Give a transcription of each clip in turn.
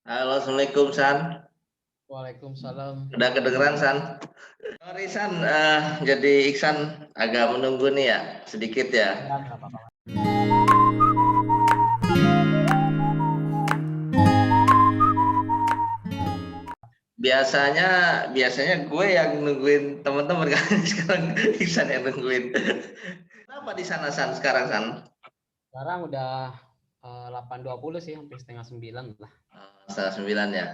Halo, Assalamualaikum San. Waalaikumsalam. Udah kedengeran San? Sorry San, jadi Iksan agak menunggu nih ya, sedikit ya. Ya, nggak apa-apa. Biasanya biasanya gue yang nungguin teman-teman kan, sekarang Iksan yang nungguin. Kenapa di sana San sekarang San? Sekarang udah 8.20 sih, hampir setengah 9 lah. Setengah 9 ya.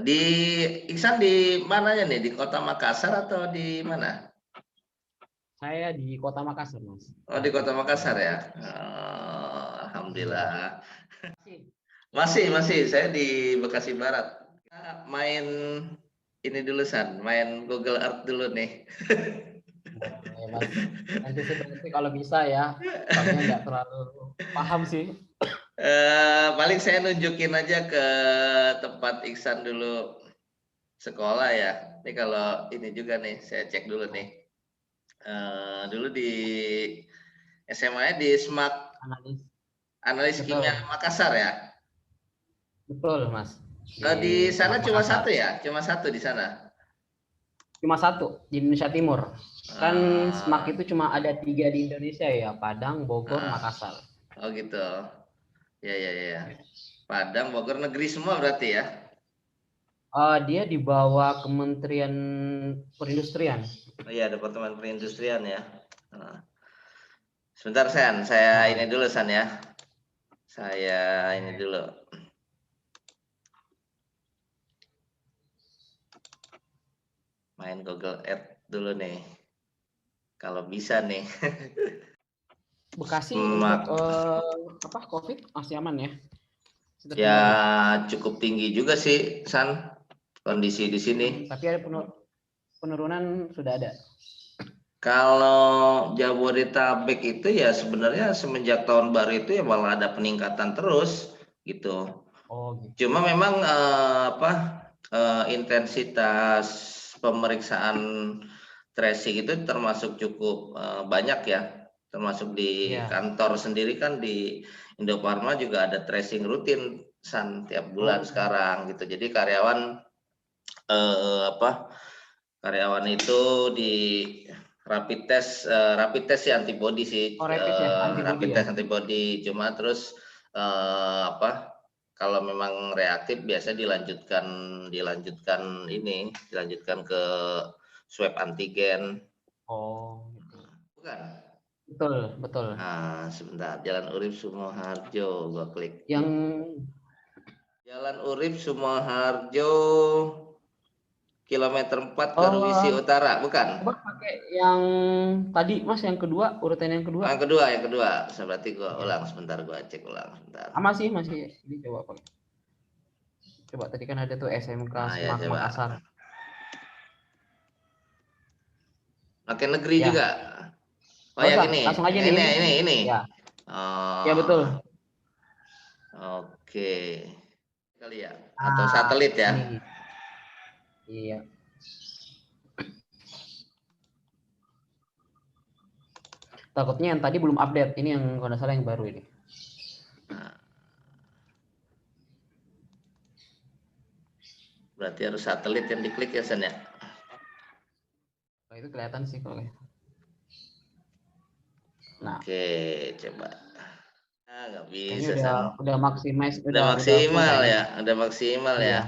Di Iksan di mananya nih? Di Kota Makassar atau di mana? Saya di Kota Makassar, Mas. Oh, di Kota Makassar ya. Iya. Alhamdulillah. Masih saya di Bekasi Barat. Kita main ini dulu San, main Google Earth dulu nih. Boleh, Mas. Nanti sih berarti kalau bisa ya, soalnya nggak terlalu paham sih. Paling saya nunjukin aja ke tempat Iksan dulu sekolah ya. Ini kalau ini juga nih, saya cek dulu nih. Dulu di SMA-nya di SMAK Analis. Analis Betul, Kimia Makassar ya. betul, Mas. Di sana Semak cuma Makassar. satu ya, cuma satu di sana. Cuma satu di Indonesia Timur. Kan SMAK Ah, itu cuma ada 3 di Indonesia ya, Padang, Bogor, ah, Makassar. oh gitu. Ya. Padang, Bogor, negeri semua berarti ya. Dia di bawah Kementerian Perindustrian. Oh iya, Departemen Perindustrian ya. Nah, sebentar San, saya ini dulu San ya. Saya ini dulu. Main Google Earth dulu nih. Kalau bisa nih. Bekasi untuk Mak COVID masih aman ya? Masih ya terkendali. cukup tinggi juga sih San kondisi di sini. Tapi ada penurunan sudah ada. Kalau Jabodetabek itu ya sebenarnya semenjak tahun baru itu ya malah ada peningkatan terus gitu. Oh gitu. Cuma memang intensitas pemeriksaan tracing itu termasuk cukup banyak ya. Termasuk di Iya. kantor sendiri kan di Indofarma juga ada tracing rutin San tiap bulan Oh. sekarang gitu. Jadi karyawan itu di rapid test sih antibody sih, Oh rapid ya, antibody rapid ya. test antibody. Cuma terus kalau memang reaktif biasa dilanjutkan ke swab antigen. Oh gitu. Bukan. Betul. Nah, sebentar. Jalan Urip Sumoharjo, gua klik. Yang Jalan Urip Sumoharjo, kilometer 4 ke Ruisi oh Utara, bukan? coba pakai yang tadi Mas, yang kedua, urutan yang kedua. Yang kedua. Berarti gua Iya. ulang sebentar, gua cek ulang sebentar. Sama sih masih ini coba pakai. Coba tadi kan ada tuh SMK Ya SMAK coba. Makassar. Pakai negeri Ya, juga. Oh nggak yang usah, ini. langsung aja nih Ini. Ya, ya Oh, betul. oke. Kali ya. Atau Nah, satelit ya. ini. Iya. Takutnya yang tadi belum update. Ini yang kalau nggak salah yang baru ini. Nah, berarti harus satelit yang diklik ya Sen ya. Oh, itu kelihatan sih kalau. Nah, Oke, coba. Nggak bisa udah maksimal, udah full maksimal kayaknya. ya, udah maksimal ya. Iya.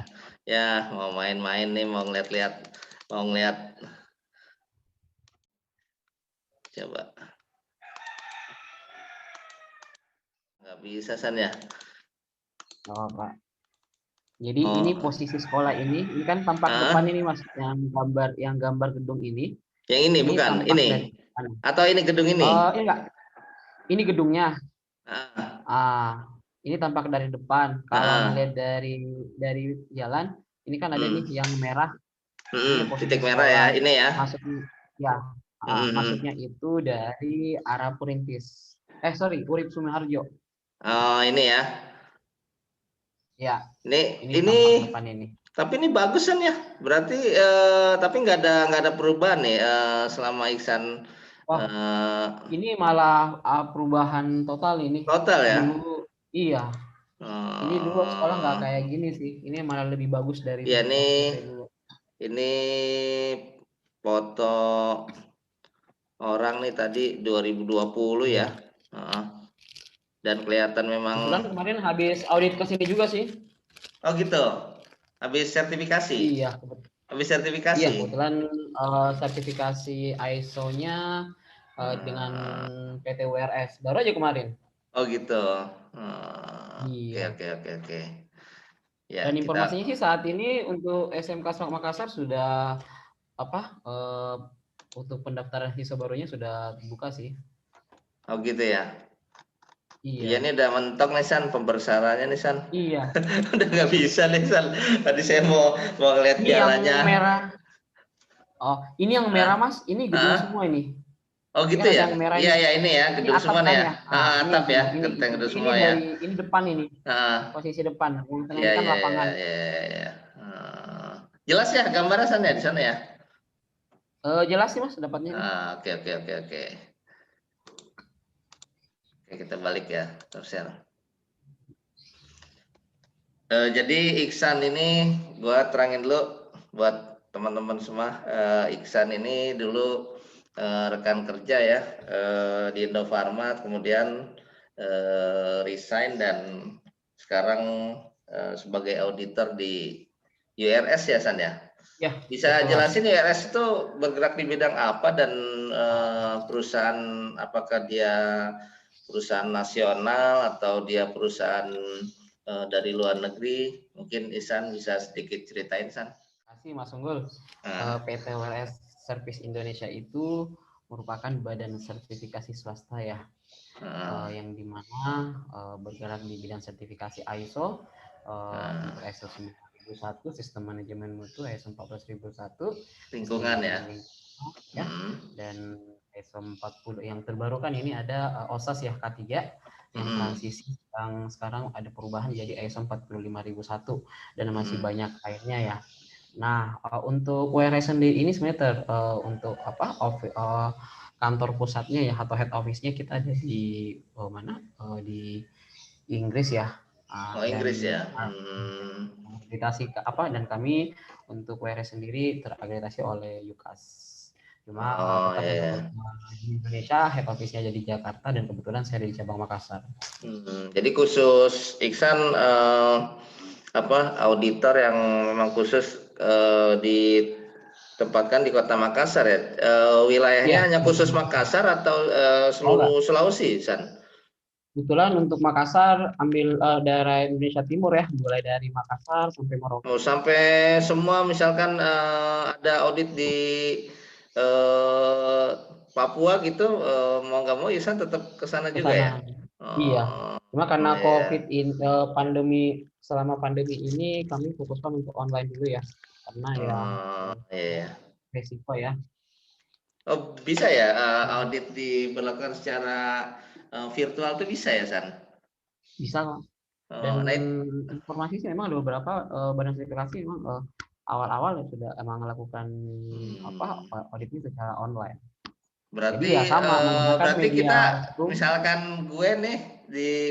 Ya mau main-main nih, mau ngeliat. Coba. Nggak bisa San ya. Oh, Pak. Jadi ini posisi sekolah ini kan tampak depan ini Mas, yang gambar gedung ini. Yang ini bukan, tampak ini. dari depan. Atau ini gedung ini? Enggak. Ini gedungnya. Ah, Ini tampak dari depan. Kalau ngelihat dari jalan, ini kan ada nih yang merah. Ini posisi titik merah ya, sekolah. ini ya. Masuknya itu dari arah Perintis. Urip Sumiharjo. Oh, ini ya. Ya. Ini tampak depan ini. tapi ini bagusan ya. Berarti tapi nggak ada perubahan nih selama Iksan. Ini malah perubahan total ini. Total ya. Dulu iya. Ini dulu sekolah nggak Oh, kayak gini sih. Ini malah lebih bagus dari ya waktu nih, saya dulu. ini foto orang nih tadi 2020 ya. Iya. Heeh. Dan kelihatan memang, Kebetulan kemarin habis audit ke sini juga sih. oh gitu. Habis sertifikasi. Iya, Habis iya sertifikasi. kebetulan sertifikasi ISO-nya dengan Hmm. PT WRS baru aja kemarin. Oh gitu. Oke, Iya. oke, oke, oke. Ya, Dan kita, informasinya sih saat ini untuk SMK Semak Makassar sudah apa untuk pendaftaran siswa barunya sudah dibuka sih. oh gitu ya. Iya Iya. nih udah mentok nih San pembersyaratnya nih San. Iya. Udah nggak bisa nih San. Tadi saya mau ngeliat Ini yang pialanya. merah. Oh, ini yang merah Ah, Mas. Ini gedung ah, semua ini. oh Ini gitu kan ada ya. yang merah Iya ini. ya ini ya Ini gedung atap semua nih kan ya. ya. Nah, ini Atap ya, ini genteng gedung ini semua ya. dari ini depan ini. Ah, Posisi depan. Yang tengah iya ini kan iya iya lapangan. iya. Iya. Jelas ya gambarnya San ya di sana ya. Jelas sih Mas dapatnya ini. Oke oke oke oke. Oke kita balik ya, terus ya. Jadi Iksan ini gua terangin dulu buat teman-teman semua. Iksan ini dulu rekan kerja ya di Indofarma, kemudian resign dan sekarang sebagai auditor di URS ya San ya. Ya, Bisa betul Mas. jelasin URS itu bergerak di bidang apa dan perusahaan apakah dia perusahaan nasional atau dia perusahaan dari luar negeri? Mungkin Isan bisa sedikit ceritain San. Kasih Mas Unggul. Nah, PT WRS Service Indonesia itu merupakan badan sertifikasi swasta ya, nah, yang dimana bergerak di bidang sertifikasi ISO untuk nah, ISO 9001, sistem manajemen mutu ISO 14001, sistem lingkungan ya. manajemen lingkungan ya, Hmm, dan ISO 40 yang terbaru kan ini ada OSAS ya K3 yang hmm, transisi yang sekarang ada perubahan jadi ISO 45001 dan masih hmm, banyak lainnya ya. Nah, untuk WRS sendiri ini sebenarnya untuk apa kantor pusatnya ya atau head office-nya kita ada di mana di Inggris ya. oh Inggris Dan ya. Hmm, akreditasi apa dan kami untuk WRS sendiri terakreditasi oleh UKAS. Cuma oh tetap ya. untuk Ya. di Indonesia head office-nya jadi Jakarta dan kebetulan saya di cabang Makassar. Jadi khusus Iksan apa auditor yang memang khusus ditempatkan di Kota Makassar ya. Wilayahnya Iya, hanya khusus Makassar atau oh enggak. seluruh Sulawesi, San? Kebetulan untuk Makassar ambil daerah Indonesia Timur ya, mulai dari Makassar sampai Oh, Merauke. sampai semua misalkan ada audit di eh, Papua gitu, mau nggak mau Isan tetap ke sana Ke juga sana. ya? Iya. Oh, Cuma karena iya. COVID pandemi selama pandemi ini kami fokuskan untuk online dulu ya. Karena ya Oh, iya. resiko ya. Oh, bisa ya audit diberlakukan secara virtual tuh bisa ya, San? Bisa kok. Dan Oh, nah, informasi sih memang ada beberapa badan sertifikasi memang awal-awal ya sudah emang melakukan apa hmm, auditnya secara online. Jadi berarti ya sama menggunakan berarti media kita Zoom. misalkan gue nih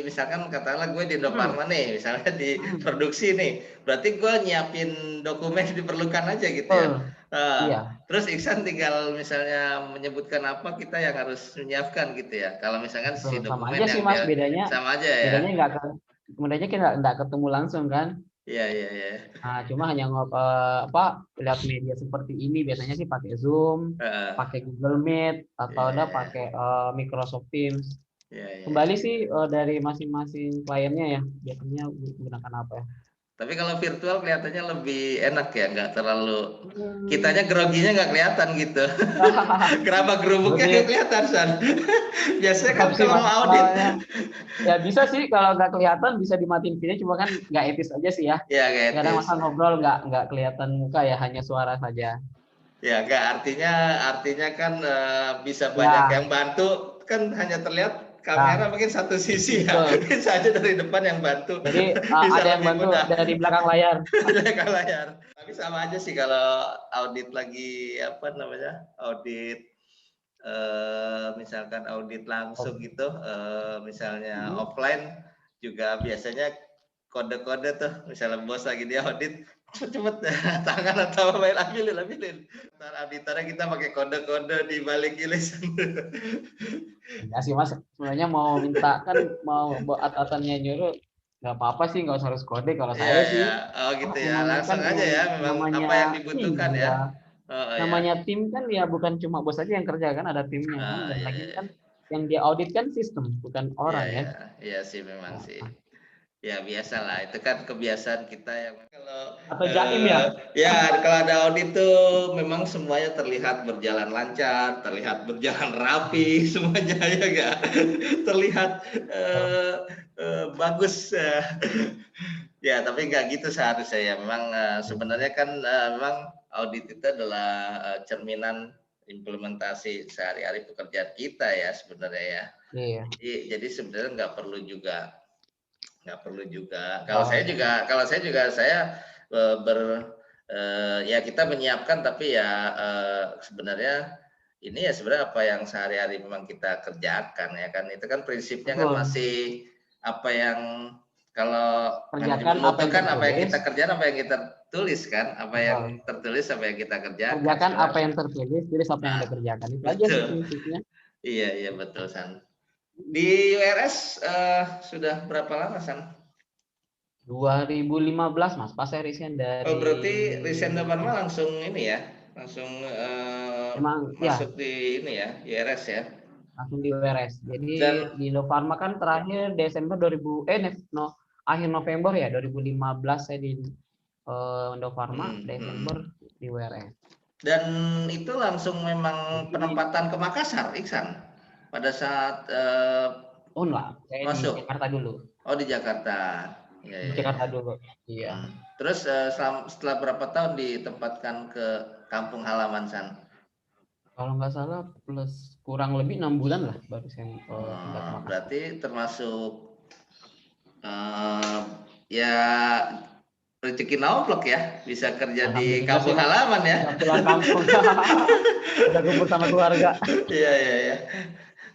misalkan katakanlah gue di Hmm, Indofarma nih, misalnya di hmm, produksi nih, berarti gue nyiapin dokumen yang diperlukan aja gitu ya. betul. Iya, Terus Iksan tinggal misalnya menyebutkan apa kita yang harus menyiapkan gitu ya. Kalau misalkan betul. si Sama dokumen aja sih yang Mas dia bedanya. sama aja ya. Bedanya nggak kan, bedanya kita nggak ketemu langsung kan. Iya iya iya. Nah, cuma hanya apa lihat media seperti ini biasanya sih pakai Zoom, Heeh. pakai Google Meet atau Iya ada iya pakai Microsoft Teams. iya iya. Kembali Iya. sih dari masing-masing kliennya ya, biasanya menggunakan apa ya. Tapi kalau virtual kelihatannya lebih enak ya, nggak terlalu kitanya Hmm. groginya nggak kelihatan gitu. Kenapa gerubuknya Lebih nggak kelihatan, San? Biasanya kan tetap sih kalau mau audit, maksimalnya. Ya bisa sih kalau nggak kelihatan bisa dimatiin video, cuma kan nggak etis aja sih ya. ya kayak Kadang etis. masa ngobrol nggak kelihatan muka ya, hanya suara saja. Ya nggak artinya kan bisa banyak Ya, yang bantu kan hanya terlihat kamera nah, mungkin satu sisi ya, betul. bisa aja dari depan yang bantu, Jadi bisa ada yang lebih bantu mudah dari belakang layar. belakang layar. Tapi sama aja sih kalau audit lagi apa namanya audit misalkan audit langsung Oh, gitu, misalnya mm, offline juga biasanya kode-kode tuh, misalnya bos lagi dia audit, cepet-cepet tangan atau main ambilin. Ntar auditornya kita pakai kode-kode di balik ilisan. Ya sih Mas, sebenarnya mau minta kan mau atasannya nyuruh nggak apa-apa sih, nggak usah harus kode. Kalau Iya saya ya, sih, oh gitu ya, memang langsung kan aja ya, memang apa yang namanya tim dibutuhkan ya. ya, Oh ya, namanya tim kan ya bukan cuma bos aja yang kerja kan, ada timnya kan, oh dan iya lagi iya, kan yang dia audit kan sistem bukan iya orang ya. iya, iya sih memang Nah, sih. Ya biasalah, itu kan kebiasaan kita yang kalau atau Jaim ya. ya kalau ada audit tuh memang semuanya terlihat berjalan lancar, terlihat berjalan rapi, semuanya ya enggak? Terlihat bagus. Ya, tapi enggak gitu seharusnya ya. Memang sebenarnya kan memang audit itu adalah cerminan implementasi sehari-hari pekerjaan kita ya sebenarnya ya. Iya. Jadi sebenarnya nggak perlu juga. Nggak harus. Kalau saya juga ya kita menyiapkan, tapi ya sebenarnya ini ya sebenarnya apa yang sehari-hari memang kita kerjakan ya kan, itu kan prinsipnya kan Betul. masih apa yang kalau Kerjakan manajemen apa yang mutu kan apa yang tertulis. kita kerjakan, apa yang kita tulis kan, apa yang Betul. tertulis apa yang kita kerjakan Kerjakan apa sebenarnya. yang tertulis, tulis apa yang Nah, Anda kerjakan. Itu aja sih betul. prinsipnya. Iya iya betul San. Di URS sudah berapa lama San? 2015 Mas, pas saya resign Oh, dari berarti Risen Dharma langsung ini ya, langsung emang ya masuk di ini ya, IRS ya. langsung di WRS. Jadi Dan di Indofarma kan terakhir Desember 2000 akhir November ya 2015 saya di Indofarma, Desember di WRS. Dan itu langsung memang penempatan ke Makassar, Iksan, pada saat Enggak, saya masuk. di Jakarta dulu. Oh di Jakarta. Ya, di Jakarta dulu. Iya. Terus setelah berapa tahun ditempatkan ke kampung halaman San? Kalau nggak salah plus kurang lebih 6 bulan lah baru saya pindah ke Makassar. Berarti termasuk ya rezeki nomplok ya, bisa kerja di kampung halaman ya. Pulang kampung. Udah kumpul sama keluarga. Iya iya iya.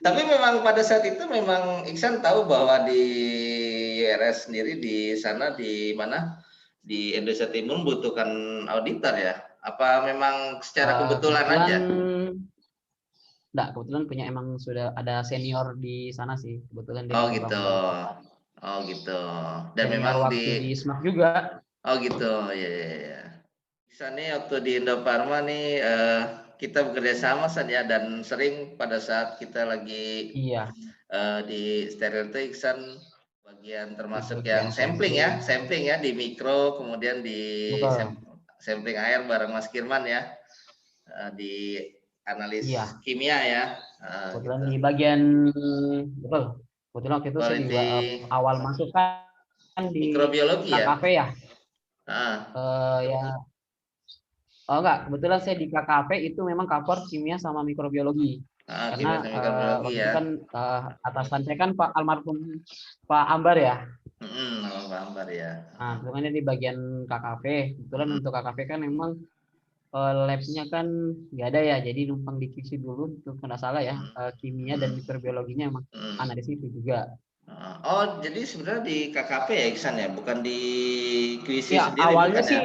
Tapi memang pada saat itu memang Iksan tahu bahwa di IRS sendiri di sana di mana di Indonesia Timur membutuhkan auditor ya? Apa memang secara kebetulan aja? Enggak, kebetulan punya emang sudah ada senior di sana sih. Kebetulan dia gitu. Oh gitu. Dan senior memang waktu di SMART juga. Oh gitu. Ya ya ya. Bisa nih waktu di Indofarma nih kita bekerja sama saja dan sering pada saat kita lagi di steril itu Iksan bagian termasuk yang sampling ya di mikro, kemudian di sampling air bareng Mas Kirman ya, di analis kimia ya. Kebetulan di bagian betul. Kebetulan waktu itu saya juga awal masuk kan di mikrobiologi KKP ya. Ya. Oh enggak, kebetulan saya di KKP itu memang cover kimia sama mikrobiologi. Karena waktu itu kan atasan saya kan Pak almarhum Pak Ambar ya. Pak Ambar ya. Nah, kebetulan di bagian KKP. Kebetulan untuk KKP kan memang labnya kan nggak ada ya, jadi numpang di QC dulu untuk nggak salah ya, kimia dan mikrobiologinya emang ada di situ juga. Oh, jadi sebenarnya di KKP ya Iksan ya, bukan di QC ya, sendiri. Awalnya sih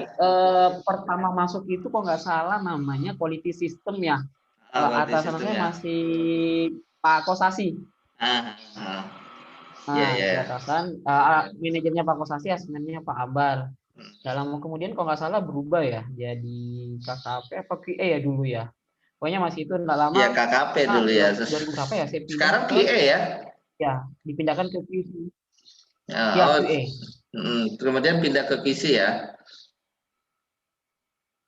pertama masuk itu kok nggak salah namanya quality system ya. Atasan saya masih Pak Kosasi. Atasan manajernya Pak Kosasi, asistennya Pak Ambar. Dalam kemudian kok nggak salah berubah ya jadi KKP apa QE ya dulu ya. Pokoknya masih itu enggak lama. Ya KKP dulu ya. 2000 berapa ya saya pindah. Sekarang QE ya. Ya, dipindahkan ke QC. Ya, QE. Kemudian pindah ke QC ya.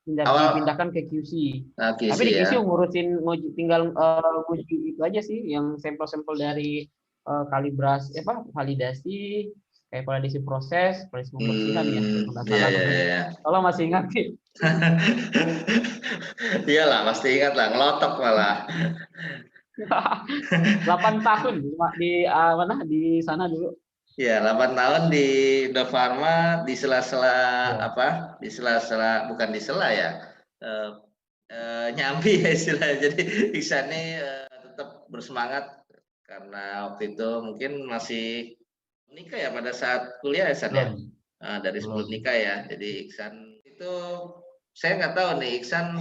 Dipindahkan ke QC. Tapi di QC ngurusin tinggal uji itu aja sih, yang sampel-sampel dari kalibrasi validasi, kayak validasi proses pembersihan ya. Kalau masih ingat sih. Iyalah, pasti ingat lah, ngelotok malah. 8 tahun di mana di sana dulu. Ya, 8 tahun di Indofarma, di sela-sela di sela-sela bukan di sela ya. Nyambi ya istilahnya. Jadi Iksan ini tetap bersemangat karena waktu itu mungkin masih menikah ya pada saat kuliah ya San ya. dari sebelum Belum. nikah ya. Jadi Iksan itu saya nggak tahu nih, Iksan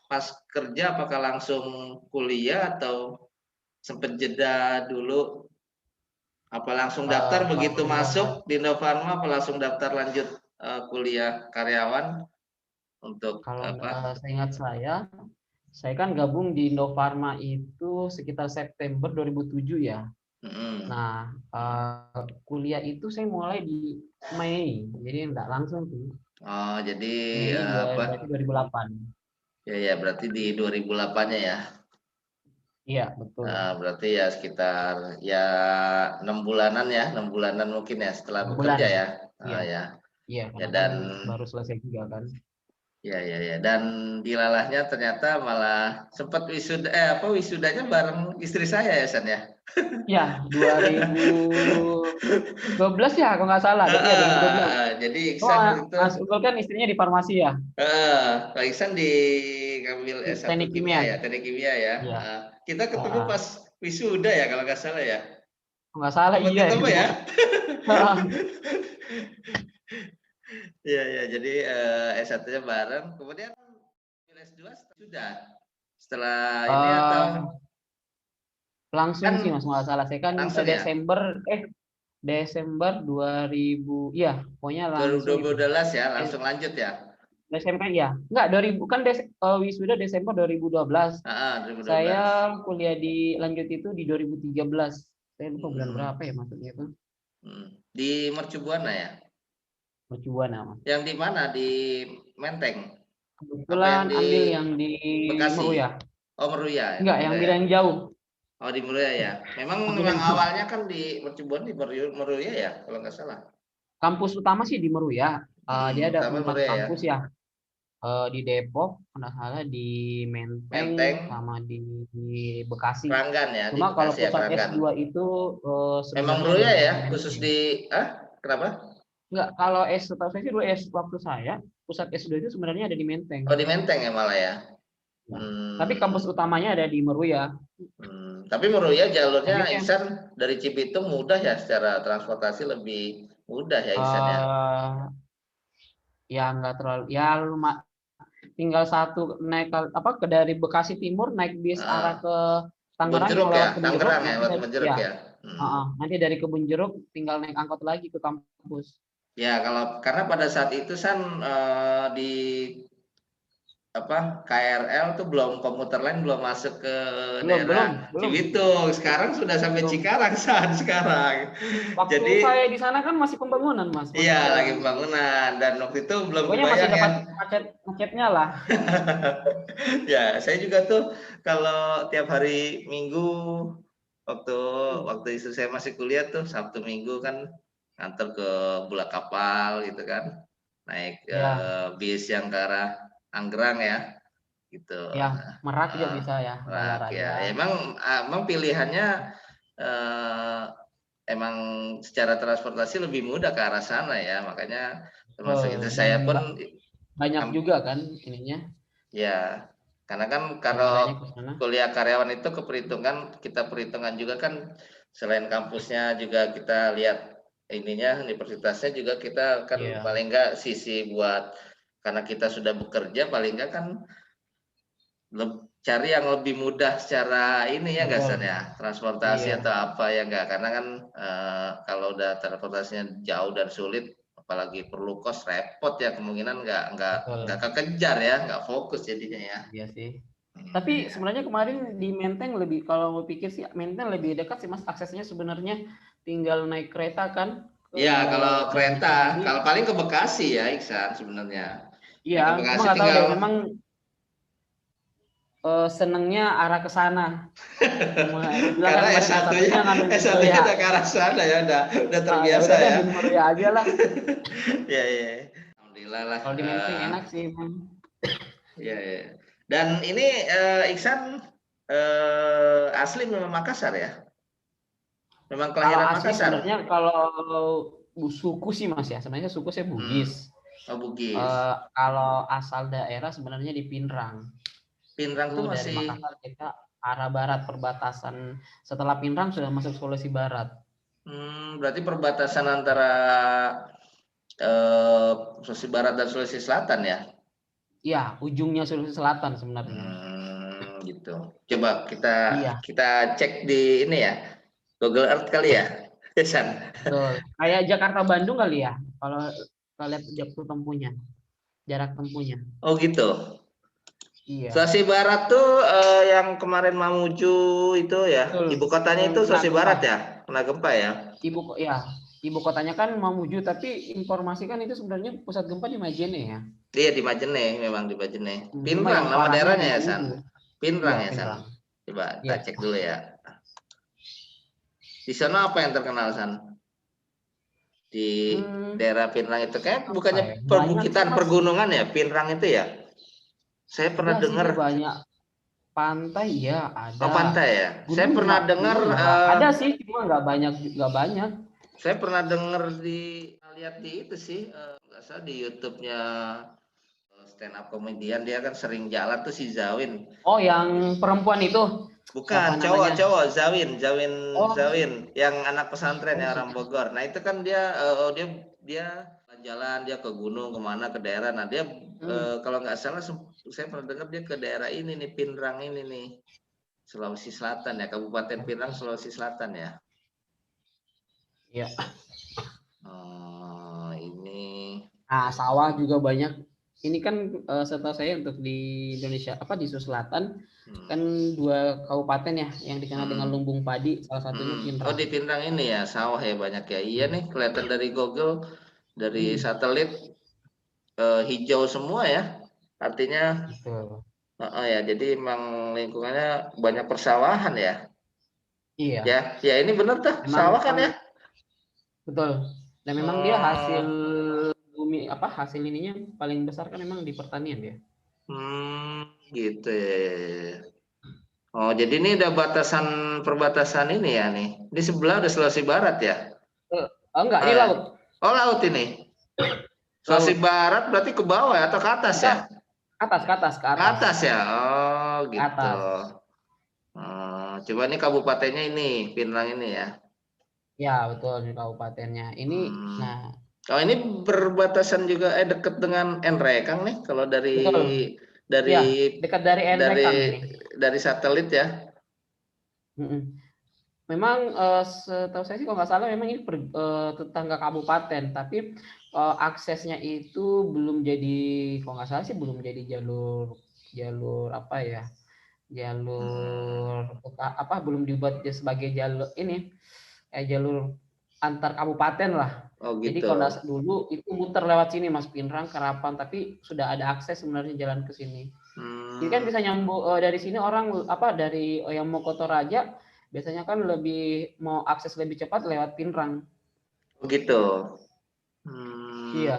pas kerja apakah langsung kuliah atau sempet jeda dulu? Apa langsung daftar begitu Kalau masuk di Indofarma, apa langsung daftar lanjut kuliah karyawan untuk kalau apa? seingat saya kan gabung di Indofarma itu sekitar September 2007 ya. Mm-mm. Nah, kuliah itu saya mulai di Mei, jadi enggak langsung tuh. Oh, jadi Mei apa? berarti 2008. Ya ya, berarti di 2008-nya ya. Iya, betul. Berarti ya sekitar ya 6 bulanan ya, 6 bulanan mungkin ya setelah 6 bulan. bekerja ya. Iya, Ya, iya ya karena kan dan baru selesai juga kan. ya dan dilalahnya ternyata malah sempat wisuda apa wisudanya bareng istri saya ya San ya. Iya, 2012 ya kalau nggak salah. Iya, 2012. Jadi Oh, Iksan waktu itu Mas Ugol kan istrinya di farmasi ya, Kak Iksan di ngambil di S1 teknik kimia kimia. ya, teknik kimia ya. Iya. Kita ketemu pas wisuda ya kalau nggak salah ya. Kalau nggak salah Sempat iya ketemu itu. ya. Iya ya, jadi S1-nya bareng, kemudian S2 sudah. Setelah ini atau Langsung kan sih Mas, nggak salah. Saya kan langsung ya? Desember 2000, iya, pokoknya langsung itu. 2012 ya, Eh, langsung lanjut ya. SMP ya. Enggak, 2000 kan wisuda Desember 2012. 2012. Saya kuliah di lanjut itu di 2013. Saya lupa bulan Hmm, berapa ya maksudnya itu. Di Mercu Buana ya? Mercubuana, Mas. Yang di mana? Di Menteng? Apa yang Kebetulan di ambil yang di Bekasi? Meruya. Oh Meruya, Enggak, yang Meruya. bilang jauh. Oh di Meruya ya. Memang Ambil memang yang awalnya kan di Mercu Buana di Meruya ya, kalau nggak salah. kampus utama sih di Meruya. Dia ada Utama 4 Meruya ya. kampus ya. Di Depok, nggak salah di Menteng Menteng, sama di Bekasi. Keranggan ya, di Cuma kalau Bekasi ya pusat Keranggan. S2 itu Memang sebenarnya ada Meruya di ya, khusus Menteng. di kenapa? Enggak, kalau setahu saya sih dulu waktu saya pusat S2 itu sebenarnya ada di Menteng. Oh di Menteng ya malah ya. Ya. Tapi kampus utamanya ada di Meruya. Tapi Meruya Tapi jalurnya itu yang Iksan dari Cibitung mudah ya, secara transportasi lebih mudah ya Iksan ya. ya nggak terlalu ya tinggal satu naik apa ke dari Bekasi Timur naik bis arah Ah, ke Kebun Tangerang yang Jeruk ya, lewat Kebun Jeruk Tangerang ya, nanti lewat dari Kebun Jeruk ya. nanti dari Kebun Jeruk tinggal naik angkot lagi ke kampus. Ya kalau karena pada saat itu San di apa KRL tuh belum, komuter lain belum masuk ke daerah Belum Cibitung. Sekarang sudah sampai belum. Cikarang San sekarang. Waktu Jadi saya di sana kan masih pembangunan Mas, iya masih lagi jalan. pembangunan dan waktu itu belum Pokoknya masih kebayang ya. dapat macetnya lah. Ya, saya juga tuh kalau tiap hari Minggu waktu waktu istri saya masih kuliah tuh Sabtu Minggu kan nganter ke Bulak Kapal gitu kan. Naik Ya, bis yang ke arah Anggerang ya gitu. ya Nah, Merak juga bisa ya, Merak ya. Balaraja. Emang pilihannya eh, emang secara transportasi lebih mudah ke arah sana ya. Makanya termasuk istri Dan saya pun banyak juga kan ininya ya, karena kan kalau agendanya ke sana. kuliah karyawan itu kita perhitungan juga kan, selain kampusnya juga kita lihat ininya, universitasnya juga kita kan Iya. paling enggak sisi buat, karena kita sudah bekerja paling enggak kan cari yang lebih mudah secara ini ya nggak San Betul. ya, transportasi Iya. atau apa ya enggak, karena kan kalau udah transportasinya jauh dan sulit apalagi perlu kos repot ya, kemungkinan nggak Betul. kekejar ya, nggak fokus jadinya ya. Iya sih. Tapi Ya. sebenarnya kemarin di Menteng lebih, kalau mau pikir sih Menteng lebih dekat sih Mas, aksesnya sebenarnya tinggal naik kereta kan Ya, kalau dari kereta, Cimahi. kalau paling ke Bekasi ya, Iksan sebenarnya. Iya, Naik ke cuma Bekasi nggak tahu tinggal deh memang senengnya arah ke sana. Kebetulan kan karena kemarin S1-nya S1-nya ngambil di S1-nya Meruya. udah ke arah sana ya, udah Ya terbiasa udah deh ya. di Meruya aja lah. Ya, ya. Alhamdulillah lah. Kalau di Menteng enak sih, Bang. Ya, ya. Dan ini Iksan asli memang Makassar ya? Memang Kalau kelahiran asli Makassar? sebenarnya kalau suku sih Mas ya, sebenarnya suku saya Hmm. Bugis. Oh, Bugis. Kalau asal daerah sebenarnya di Pinrang. Pinrang tuh Itu dari masih Makassar kita arah barat, perbatasan. Setelah Pinrang sudah masuk Sulawesi Barat. berarti perbatasan antara Sulawesi Barat dan Sulawesi Selatan ya? Iya, ujungnya Sulawesi Selatan sebenarnya. Gitu. Coba kita Iya, cek di ini ya, Google Earth kali ya, San. betul. Kayak Jakarta Bandung kali ya, kalau lihat jarak tempuhnya. Oh gitu. Iya, Sulawesi Barat tuh yang kemarin Mamuju itu ya, betul. ibu kotanya Yang itu kena Sulawesi gempa. Barat ya, kena gempa ya. Ya, ibu kotanya kan Mamuju, tapi informasi kan itu sebenarnya pusat gempa di Majene ya. Iya di Majene, memang di Majene. Cuma Pinrang yang nama parahnya di daerahnya ya San. Mamuju. Pinrang Iya, ya San. Pinrang. Coba kita Iya. cek dulu ya. Di sana apa yang terkenal San? Di Hmm, daerah Pinrang itu kayak apa ya? bukannya Banyak sih, perbukitan Mas. pergunungan ya, Pinrang itu ya? Saya pernah Enggak sih, dia dengar. banyak pantai ya, Oh ada. pantai ya. Saya Gunung juga, pernah dengar. ada sih, cuma nggak banyak, nggak banyak. Saya pernah dengar lihat di itu sih, nggak salah di YouTube-nya stand up komedian, dia kan sering jalan tuh si Zawin. Oh, yang perempuan itu Bukan, siapa namanya? cowok-cowok, Zawin, Zawin, Oh, Zawin, yang anak pesantren oh yang sih. orang Bogor. Nah itu kan dia, dia jalan, dia ke gunung, kemana, ke daerah. Nah dia Hmm, kalau nggak salah, saya pernah dengar dia ke daerah ini nih, Pinrang ini nih, Sulawesi Selatan ya, Kabupaten Pinrang, Sulawesi Selatan ya. ya. Oh, ini. Nah, sawah juga banyak. Ini kan setahu saya untuk di Indonesia apa di Sulawesi Selatan Hmm. kan 2 kabupaten ya yang dikenal dengan Hmm. lumbung padi, salah satunya Oh Pinrang. di Pinrang ini ya sawah ya banyak ya. Iya nih kelihatan dari Google, dari Hmm, satelit, hijau semua ya. Artinya betul. ya jadi emang lingkungannya banyak persawahan ya. Iya, Ya ini bener tuh sawah memang kan ya. betul. Dan memang dia hasil Oh, bumi apa hasil ininya paling besar kan memang di pertanian ya. gitu ya. Oh jadi ini udah perbatasan ini ya nih. Di sebelah udah Sulawesi Barat ya. Oh enggak, Oh ini ya. laut. Oh laut ini. Sulawesi Laut. Barat berarti ke bawah ya atau ke atas Kita ya? ke Ke atas, atas ya? Oh, ke gitu. atas. Coba ini kabupatennya ini, Pinrang ini ya. Ya, betul di kabupatennya. Ini Hmm. nah, Oh, ini berbatasan juga dekat dengan Nrekang nih kalau betul. dari Ya, dekat dari dari Nrekang ini. satelit ya. Mm-mm. Memang setahu saya sih kalau nggak salah memang ini tetangga kabupaten, tapi aksesnya itu belum jadi, kalau nggak salah sih belum jadi jalur jalur apa ya, Hmm. jalur apa belum dibuat sebagai jalur ini jalur antar kabupaten lah. Oh, Jadi gitu. kalau dulu itu muter lewat sini Mas Pinrang Karapan, tapi sudah ada akses sebenarnya jalan ke sini. Jadi kan Hmm. bisa nyambung dari sini orang apa dari yang mau ke Toraja biasanya kan lebih mau akses lebih cepat lewat Pinrang. Oh, gitu. Hmm. Iya.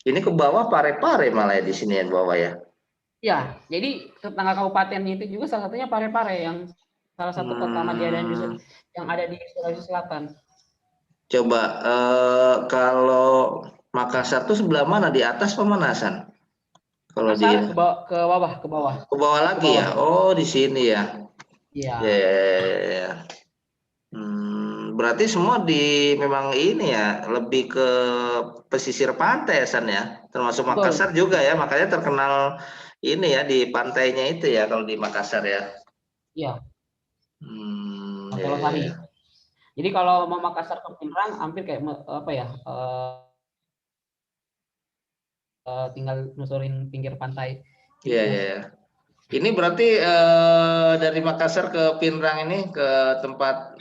Ini ke bawah Pare-Pare malah ya di sini ya bawah ya. Ya, jadi tetangga kabupatennya itu juga salah satunya Pare-Pare yang salah satu kota Madiadan Hmm. yang ada di Sulawesi Selatan. Coba kalau Makassar tuh sebelah mana? Di atas pemanasan? Kalau di Makassar ke bawah, ke bawah, ke bawah ke lagi bawah. ya? Oh, di sini ya. Ya, Iya, ya, ya, ya. Berarti semua memang ini ya, lebih ke pesisir pantai ya, San ya. Termasuk betul. Makassar juga ya, makanya terkenal ini ya di pantainya itu ya kalau di Makassar ya. Iya, Ya, Montelo ya, Sari. ya. Jadi kalau mau Makassar ke Pinrang hampir kayak apa ya? Tinggal nusurin pinggir pantai gitu, Iya, iya, Mas. iya. Ini berarti dari Makassar ke Pinrang ini ke tempat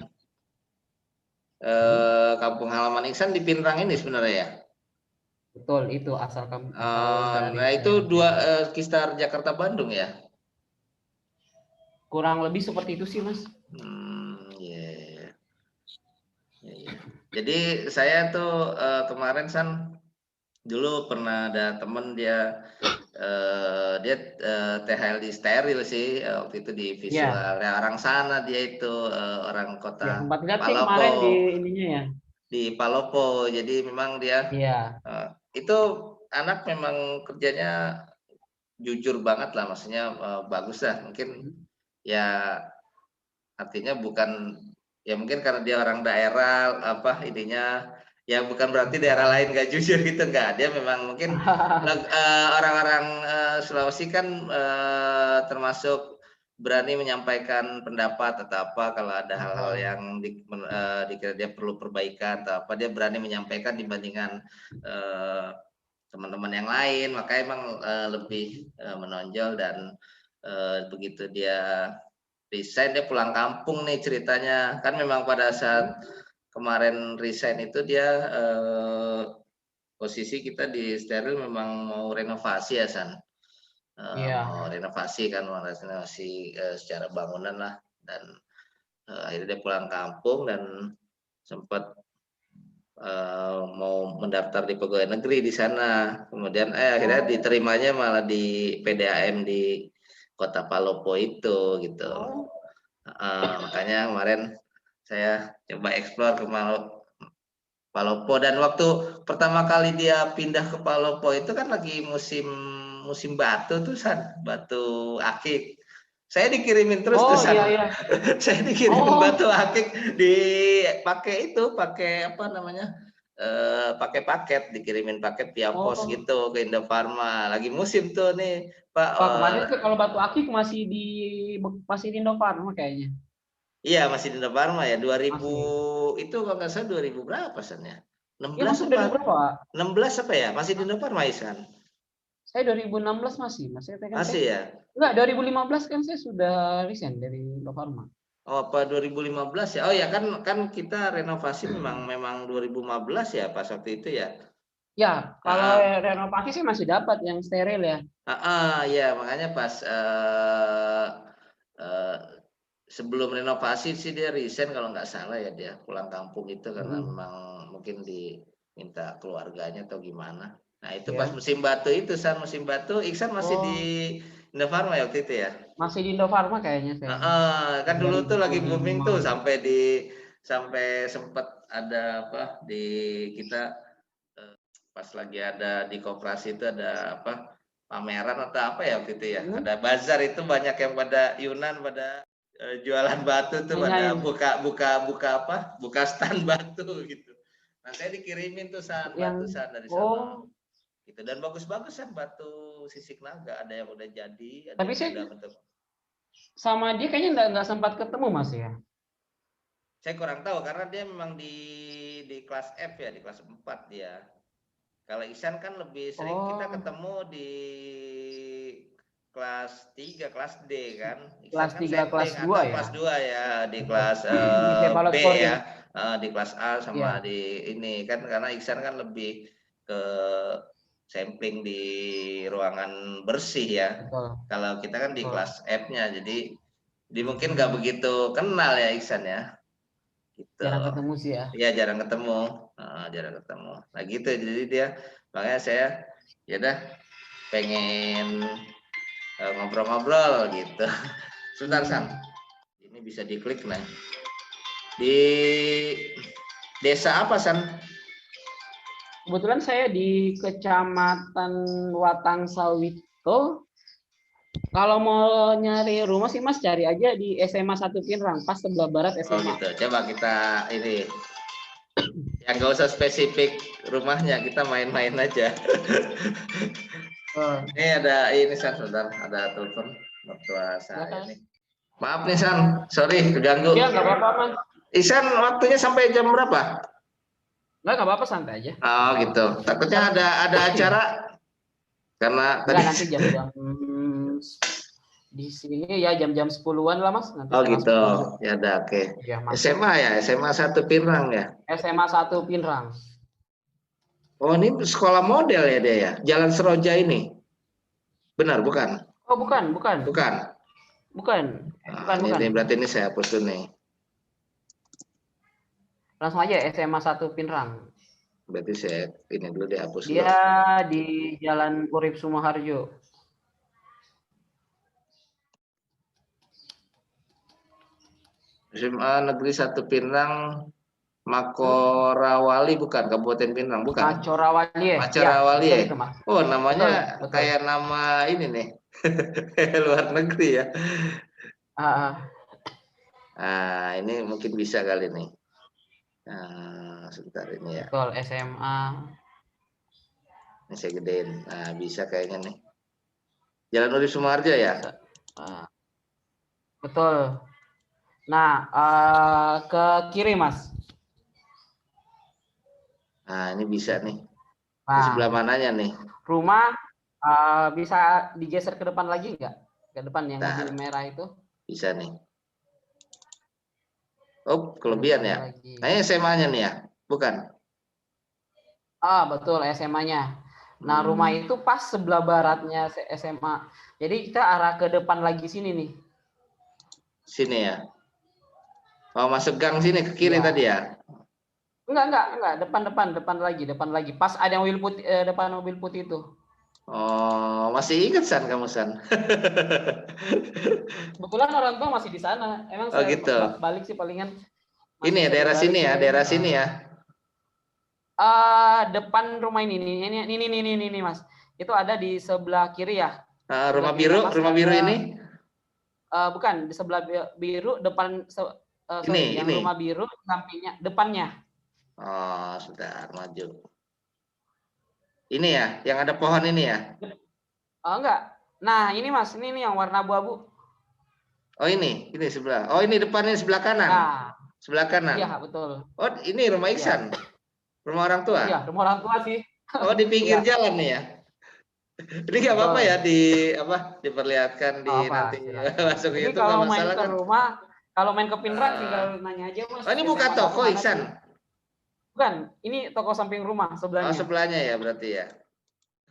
Hmm, kampung halaman Iksan di Pinrang ini sebenarnya ya. betul itu asal dari Nah itu saya Pinrang. sekitar Jakarta Bandung ya. Kurang lebih seperti itu sih, Mas. Iya, iya, iya, iya. Jadi saya tuh kemarin San dulu pernah ada temen dia THL di steril sih waktu itu di Ya, visual ya, orang sana dia itu orang ya kota sempat lihat sih kemarin di Palopo, ininya ya. di Palopo. Jadi memang dia Iya, itu anak memang kerjanya jujur banget lah, maksudnya bagus lah. Mungkin ya artinya bukan ya mungkin karena dia orang daerah apa ininya Ya bukan berarti daerah lain nggak jujur gitu, nggak. Dia memang mungkin orang-orang Sulawesi kan termasuk berani menyampaikan pendapat atau apa kalau ada hal-hal yang dikira dia perlu perbaikan atau apa, dia berani menyampaikan dibandingkan teman-teman yang lain, makanya emang lebih menonjol. Dan begitu dia resign, dia pulang kampung nih ceritanya. Kan memang pada saat kemarin resign itu dia posisi kita di steril memang mau renovasi ya San, mau renovasi kan, mau renovasi secara bangunan lah. Dan akhirnya dia pulang kampung dan sempat mau mendaftar di pegawai negeri di sana. Kemudian akhirnya diterimanya malah di PDAM di Kota Palopo itu gitu. Makanya kemarin saya coba eksplor ke Palopo, dan waktu pertama kali dia pindah ke Palopo itu kan lagi musim batu tuh San, batu akik. Saya dikirimin terus tuh San. Saya dikirimin batu akik pakai apa namanya? Pakai paket, dikirimin paket via pos gitu ke Indofarma. Lagi musim tuh nih, Pak. Kemarin tuh kalau batu akik masih di Indofarma kayaknya. Iya, masih di Indofarma ya. 2000 itu kalau nggak salah 2000 berapa San ya? 16 apa? berapa? 16 apa ya? Masih di Indofarma Isan? Saya 2016 masih ya? Enggak, 2015 kan saya sudah resign dari Indofarma. Oh, apa 2015 ya? Oh ya, kan kita renovasi memang 2015 ya pas waktu itu ya. Ya, kalau renovasi sih masih dapat yang steril ya. Ya, makanya pas sebelum renovasi sih dia resign kalau nggak salah ya, dia pulang kampung itu karena memang mungkin diminta keluarganya atau gimana. Nah itu pas musim batu itu San, musim batu Iksan masih di Indofarma ya waktu itu ya? Masih di Indofarma kayaknya saya. Kan dulu tuh lagi booming tuh sampai sempat ada apa di kita pas lagi ada di koperasi itu ada apa pameran atau apa ya waktu itu ya, ada bazar itu banyak yang pada Yunan pada jualan batu tuh, pada buka stand batu gitu. Nah saya dikirimin tuh batu dari sana gitu, dan bagus-bagus kan batu sisik naga, ada yang udah jadi, ada tapi yang udah bentuk. Sama dia kayaknya nggak sempat ketemu Mas ya. Saya kurang tahu karena dia memang di kelas F ya, di kelas 4 dia. Kalau Ihsan kan lebih sering kita ketemu di kelas 3, kelas D kan. Kelas 3, kelas 2 atau ya. kelas 2 ya, di kelas B ya. Di kelas A sama di ini kan, karena Ihsan kan lebih ke sampling di ruangan bersih ya. Kalau kita kan di kelas F-nya, jadi mungkin nggak begitu kenal ya Ihsan ya. Gitu. Jarang ketemu sih ya. Iya, jarang ketemu. Nah gitu, jadi dia makanya saya ya udah pengen ngobrol-ngobrol gitu. Sebentar San, ini bisa diklik nih. Di desa apa San? Kebetulan saya di Kecamatan Watang Sawito. Kalau mau nyari rumah sih Mas, cari aja di SMA 1 Pinrang, pas sebelah barat SMA. Oh gitu. Coba kita ini, yang nggak usah spesifik rumahnya, kita main-main aja. Ini ada ini San, sebentar, ada telepon mertua saya nih. Maaf nih San, sorry keganggu. Iya, nggak apa-apa Mas. Isan waktunya sampai jam berapa? Nggak apa-apa, santai aja. Oh gitu. Takutnya ada acara karena tadi nanti jam-jam di sini ya jam-jam 10-an lah Mas. Nanti oh gitu. Ya udah oke. Ya, SMA ya, SMA 1 Pinrang ya. SMA 1 Pinrang. Oh ini sekolah model ya dia ya, Jalan Seroja ini. Benar bukan? Oh bukan. Bukan. Ini berarti ini saya hapus dulu nih. Langsung aja SMA 1 Pinrang. Berarti saya ini dulu dihapus dulu. Dia di Jalan Urip Sumoharjo. SMA Negeri 1 Pinrang, Makorawali bukan, Kabupaten Pinrang bukan? Macorawali ya? Macorawali ya? Itu, oh namanya betul. Kayak nama ini nih, luar negeri ya. Nah ini mungkin bisa kali nih. Nah, sebentar ini ya. Betul, SMA. Ini saya gedein. Nah, bisa kayaknya nih. Jalan Urip Sumarjo ya? Betul. Nah, ke kiri, Mas. Nah, ini bisa nih. Di Nah, sebelah mananya nih? rumah bisa digeser ke depan lagi nggak? Ke depan yang mobil Bentar. merah itu. Bisa nih. Oh, Ke kelebihan depan ya? lagi. Nah, ini SMA-nya nih ya? Bukan? Betul, SMA-nya. Nah, rumah itu pas sebelah baratnya SMA. Jadi kita arah ke depan lagi sini nih. Sini ya? Oh, masuk gang sini ke kiri Iya. tadi ya? Enggak. Depan lagi. Pas ada mobil putih, depan mobil putih itu. Oh, masih ingat San kamu San? Kebetulan orang tua masih di sana. Emang Oh saya gitu. balik sih palingan Ini masih ya sering daerah balik sini sih ya, paling. daerah sini ya. Depan rumah ini, Mas. Itu ada di sebelah kiri ya. Sebelah Rumah kiri biru, atas rumah biru ada ini? bukan di sebelah biru depan sorry, yang Ini. rumah biru sampingnya depannya. Oh, sudah maju. Ini ya, yang ada pohon ini ya? Oh, enggak. Nah, ini Mas, ini yang warna abu-abu. Oh ini sebelah. Oh ini depannya sebelah kanan. Nah, Sebelah kanan. iya betul. Oh ini rumah Iya. Iksan. Rumah orang tua. Iya, rumah orang tua sih. Oh di pinggir Iya, jalan nih ya. Ini nggak apa-apa ya betul. diperlihatkan di Apa, nanti silakan. masuk Ini YouTube nggak kalau main masalah ke kan? rumah, kalau main ke Pinrang tinggal nanya aja Mas, Oh ini buka SMA 1 toko mana sih? Iksan. Bukan, ini toko samping rumah Oh sebelahnya. sebelahnya ya berarti ya.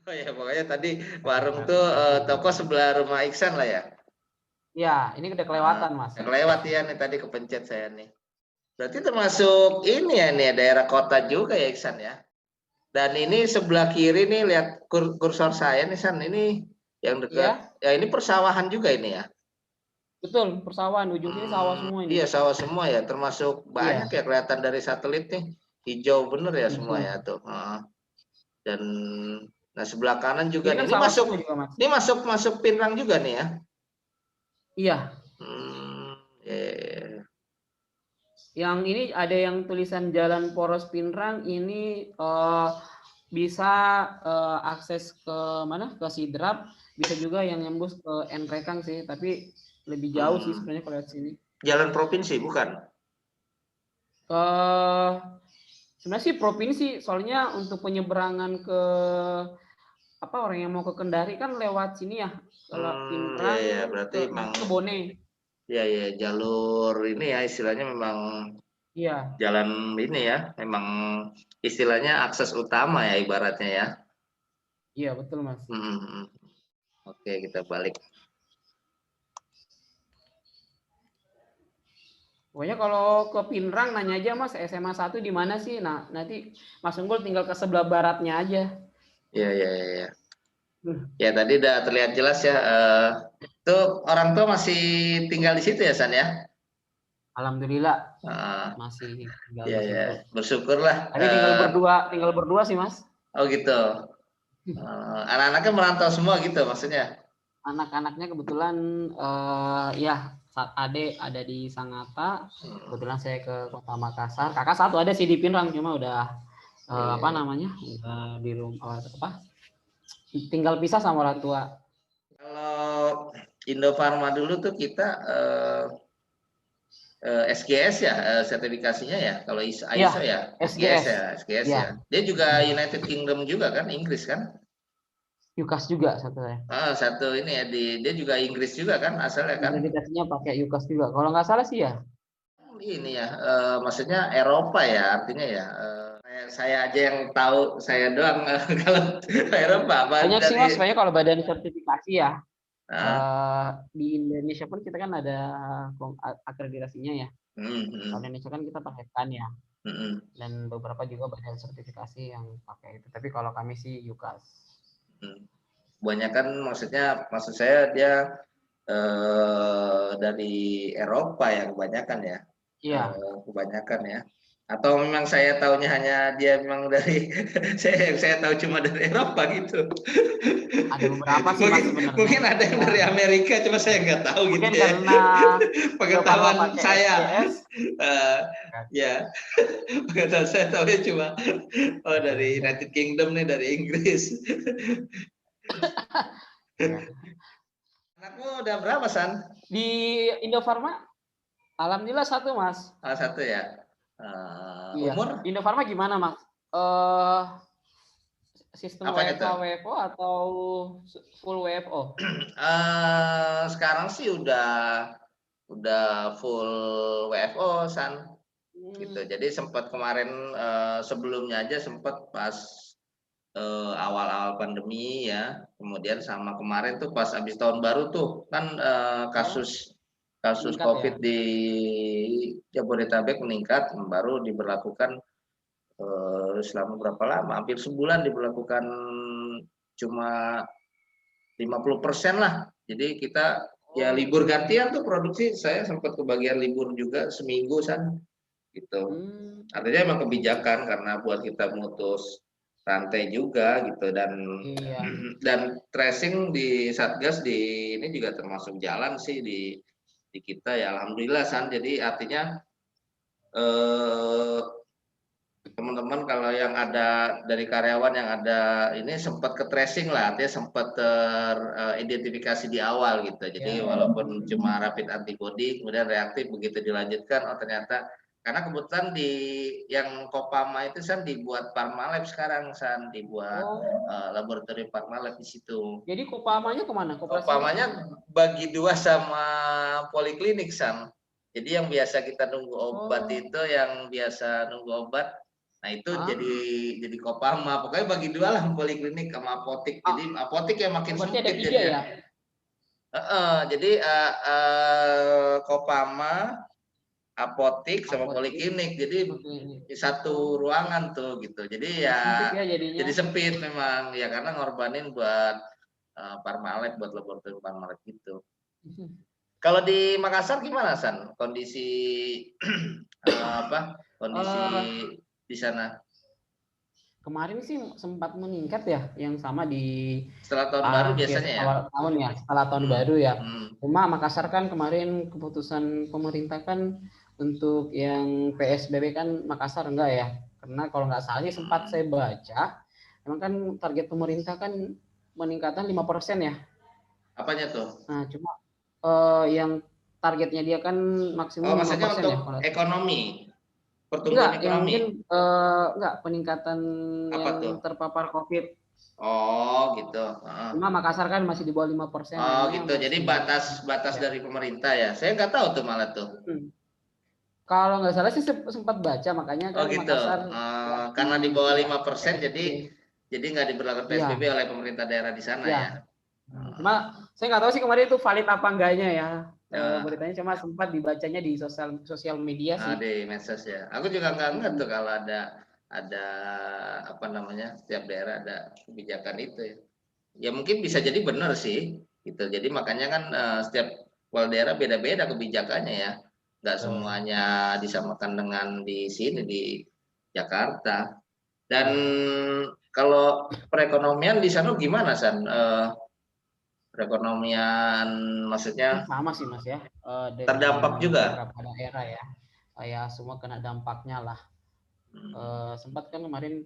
Oh ya pokoknya tadi warung tuh toko sebelah rumah Iksan lah ya. Ya, ini udah kelewatan Mas. Kelewat ya nih tadi kepencet saya nih. Berarti termasuk ini ya nih daerah kota juga ya Iksan ya. Dan ini sebelah kiri nih lihat kursor saya nih San ini yang dekat. Iya, Ya ini persawahan juga ini ya. betul, persawahan ujung sini sawah semua ini. Iya sawah semua ya termasuk Iya, banyak ya kelihatan dari satelit nih. Hijau bener ya semua betul. ya tuh. Dan nah sebelah kanan juga Ini nih. kan sawah semua juga Mas. Ini masuk Pinrang juga nih ya. Iya, Ya. yang ini ada yang tulisan Jalan Poros Pinrang ini bisa akses ke mana? Ke Sidrap, bisa juga yang nyembus ke Nrekang sih, tapi lebih jauh sih sebenarnya kalau lihat sini. Jalan provinsi bukan? Sebenarnya sih provinsi, soalnya untuk penyeberangan ke apa orang yang mau ke Kendari kan lewat sini ya. Kalau Pinrang Ya, berarti memang ke Bone. ya jalur ini ya istilahnya memang Iya. jalan ini ya, memang istilahnya akses utama ya ibaratnya ya. Iya, betul Mas. Oke, kita balik. Pokoknya kalau ke Pinrang nanya aja Mas, SMA 1 di mana sih? Nah, nanti Mas Unggul tinggal ke sebelah baratnya aja. Ya. Ya tadi udah terlihat jelas ya. Tuh orang tua masih tinggal di situ ya San ya? Alhamdulillah masih tinggal di situ. Ya, bersyukurlah. Tapi tinggal berdua sih Mas. Oh gitu. Anak-anaknya merantau semua gitu maksudnya? Anak-anaknya kebetulan ya Ade ada di Sangatta, kebetulan saya ke Kota Makassar. Kakak satu ada sih di Pinrang, cuma udah apa namanya di rumah apa tinggal pisah sama orang tua. Kalau Indofarma dulu tuh kita SGS ya sertifikasinya ya. Kalau ISO ya SGS ya. Dia juga United Kingdom juga kan, Inggris kan? UCAS juga satu saya. Satu ini ya dia juga Inggris juga kan asalnya kan? Sertifikasinya pakai UCAS juga. Kalau nggak salah sih ya. Ini ya, maksudnya Eropa ya artinya ya. Saya aja yang tahu, saya doang kalau Eropa. Banyak sih Mas, banyak kalau badan sertifikasi ya. Di Indonesia pun kita kan ada akreditasinya ya. Kalau Indonesia kan kita pakai PAN ya. Dan beberapa juga badan sertifikasi yang pakai itu. Tapi kalau kami sih UCAS. Kebanyakan maksud saya dia dari Eropa ya kebanyakan ya. Iya. Kebanyakan ya. Atau memang saya tahunya hanya dia memang dari saya tahu cuma dari Eropa gitu. Ada beberapa sih Mas sebenarnya. Mungkin ada yang Ya, dari Amerika, cuma saya nggak tahu gitu mungkin ya. karena Bio Farma Pengetahuan pakai saya, SGS. ya, pengetahuan saya tahu cuma dari United Kingdom nih, dari Inggris. Ya. Anakmu udah berapa, San? Di Indofarma, alhamdulillah satu Mas. Satu ya. Iya. Umur? Di Indofarma gimana Mas? Sistem Apanya WFH tuh? WFO atau full WFO? Sekarang sih udah full WFO, San. Gitu. Jadi sempat kemarin sebelumnya aja sempat pas awal-awal pandemi ya. Kemudian sama kemarin tuh pas habis tahun baru tuh kan kasus Meningkat ya. COVID di Jabodetabek meningkat, baru diberlakukan selama berapa lama? Hampir sebulan diberlakukan cuma 50% lah. Jadi kita ya libur gantian tuh produksi, saya sempat kebagian libur juga seminggu San gitu. Artinya emang kebijakan karena buat kita mutus rantai juga gitu, Iya. dan tracing di Satgas di ini juga termasuk jalan sih di kita ya, alhamdulillah San. Jadi artinya teman-teman kalau yang ada dari karyawan yang ada ini sempat ke tracing lah, artinya sempat teridentifikasi di awal gitu. Jadi walaupun cuma rapid antibody kemudian reaktif, begitu dilanjutkan oh ternyata, karena kebetulan di yang Kopama itu San dibuat Parmalab sekarang San, dibuat laboratorium Parmalab di situ. Jadi Kopamanya kemana? Kopamanya bagi dua sama poliklinik San. Jadi yang biasa kita nunggu obat itu, yang biasa nunggu obat, nah itu jadi Kopama. Pokoknya bagi dua lah, poliklinik sama apotik. Jadi apotik yang makin sempit jadinya. Ya? Jadi Kopama, apotik sama poliklinik. Jadi di satu ruangan tuh gitu. Jadi ya jadi sempit memang ya, karena ngorbanin buat Parmalab, buat laboratorium Parmalab gitu. Kalau di Makassar gimana San kondisi kondisi di sana? Kemarin sih sempat meningkat ya, yang sama di setelah tahun baru biasanya ya. Awal tahun ya, setelah tahun baru ya. Cuma Makassar kan kemarin keputusan pemerintah kan untuk yang PSBB kan Makassar enggak ya. Karena kalau nggak salah sih sempat saya baca, emang kan target pemerintah kan peningkatan 5% ya. Apanya tuh? Nah, cuma yang targetnya dia kan maksimum 5% maksudnya untuk ya. Ekonomi. Pertumbuhan enggak, ekonomi. yang mungkin enggak peningkatan apa yang tuh? terpapar COVID. Oh, gitu. Cuma Makassar kan masih di bawah 5%. Oh, gitu. Jadi batas ya. dari pemerintah ya. Saya nggak tahu tuh malah tuh. Kalau nggak salah sih sempat baca, makanya kan gitu. Makassar karena di bawah 5%, jadi nggak diberlakukan PSBB oleh pemerintah daerah di sana ya. Cuma saya nggak tahu sih kemarin itu valid apa enggaknya ya. Beritanya cuma sempat dibacanya di sosial media sih. Di medsos ya. Aku juga nggak ngerti tuh kalau ada apa namanya, setiap daerah ada kebijakan itu ya. Ya mungkin bisa jadi benar sih gitu. Jadi makanya kan setiap kepala daerah beda-beda kebijakannya ya. Nggak semuanya disamakan dengan di sini di Jakarta. Dan kalau perekonomian di sana gimana San? Perekonomian maksudnya sama sih Mas ya. terdampak juga beberapa daerah ya. Ya semua kena dampaknya lah. Sempat kan kemarin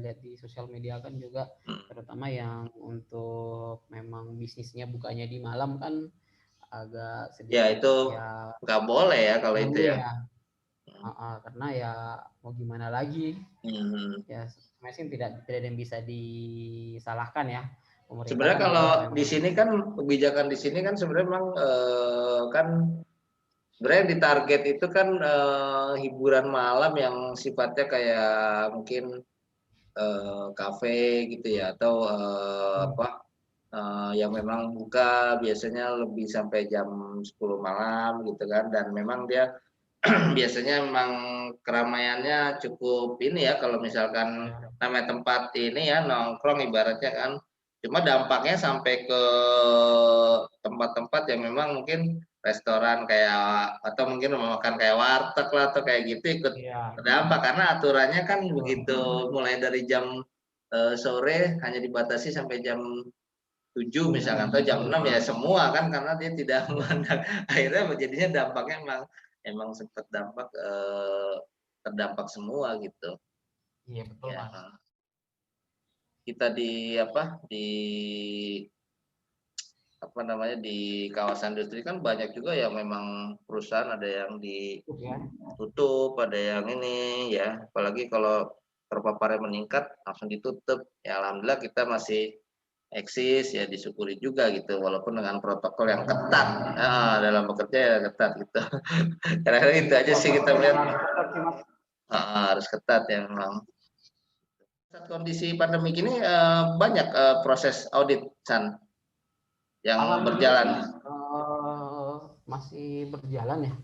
lihat di sosial media kan juga, terutama yang untuk memang bisnisnya bukanya di malam kan agak sedikit ya, itu nggak boleh ya kalau itu ya. Karena ya mau gimana lagi, ya mesin tidak ada yang bisa disalahkan ya. Sebenarnya kan kalau di sini kan kebijakan di sini kan sebenarnya memang kan sebenarnya yang ditarget itu kan hiburan malam yang sifatnya kayak mungkin kafe gitu ya, atau yang memang buka biasanya lebih sampai jam 10 malam gitu kan, dan memang dia biasanya memang keramaiannya cukup ini ya, kalau misalkan namanya tempat ini ya nongkrong ibaratnya kan. Cuma dampaknya sampai ke tempat-tempat yang memang mungkin restoran kayak atau mungkin mau makan kayak warteg lah atau kayak gitu ikut Iya. terdampak karena aturannya kan begitu mulai dari jam sore hanya dibatasi sampai jam 7 misalkan atau jam 6 ya semua kan karena dia tidak memandang akhirnya jadinya dampaknya emang sempat terdampak semua gitu Iya betul ya. Mas. Kita di kawasan industri kan banyak juga yang memang perusahaan ada yang Ya. ditutup, ada yang ini ya, apalagi kalau terpaparnya meningkat langsung ditutup. Ya alhamdulillah kita masih eksis ya disyukuri juga gitu walaupun dengan protokol yang ketat dalam bekerja ya ketat gitu. Karena itu aja sih kita lihat harus ketat ya memang. Saat kondisi pandemi ini banyak proses audit San yang berjalan masih berjalan ya.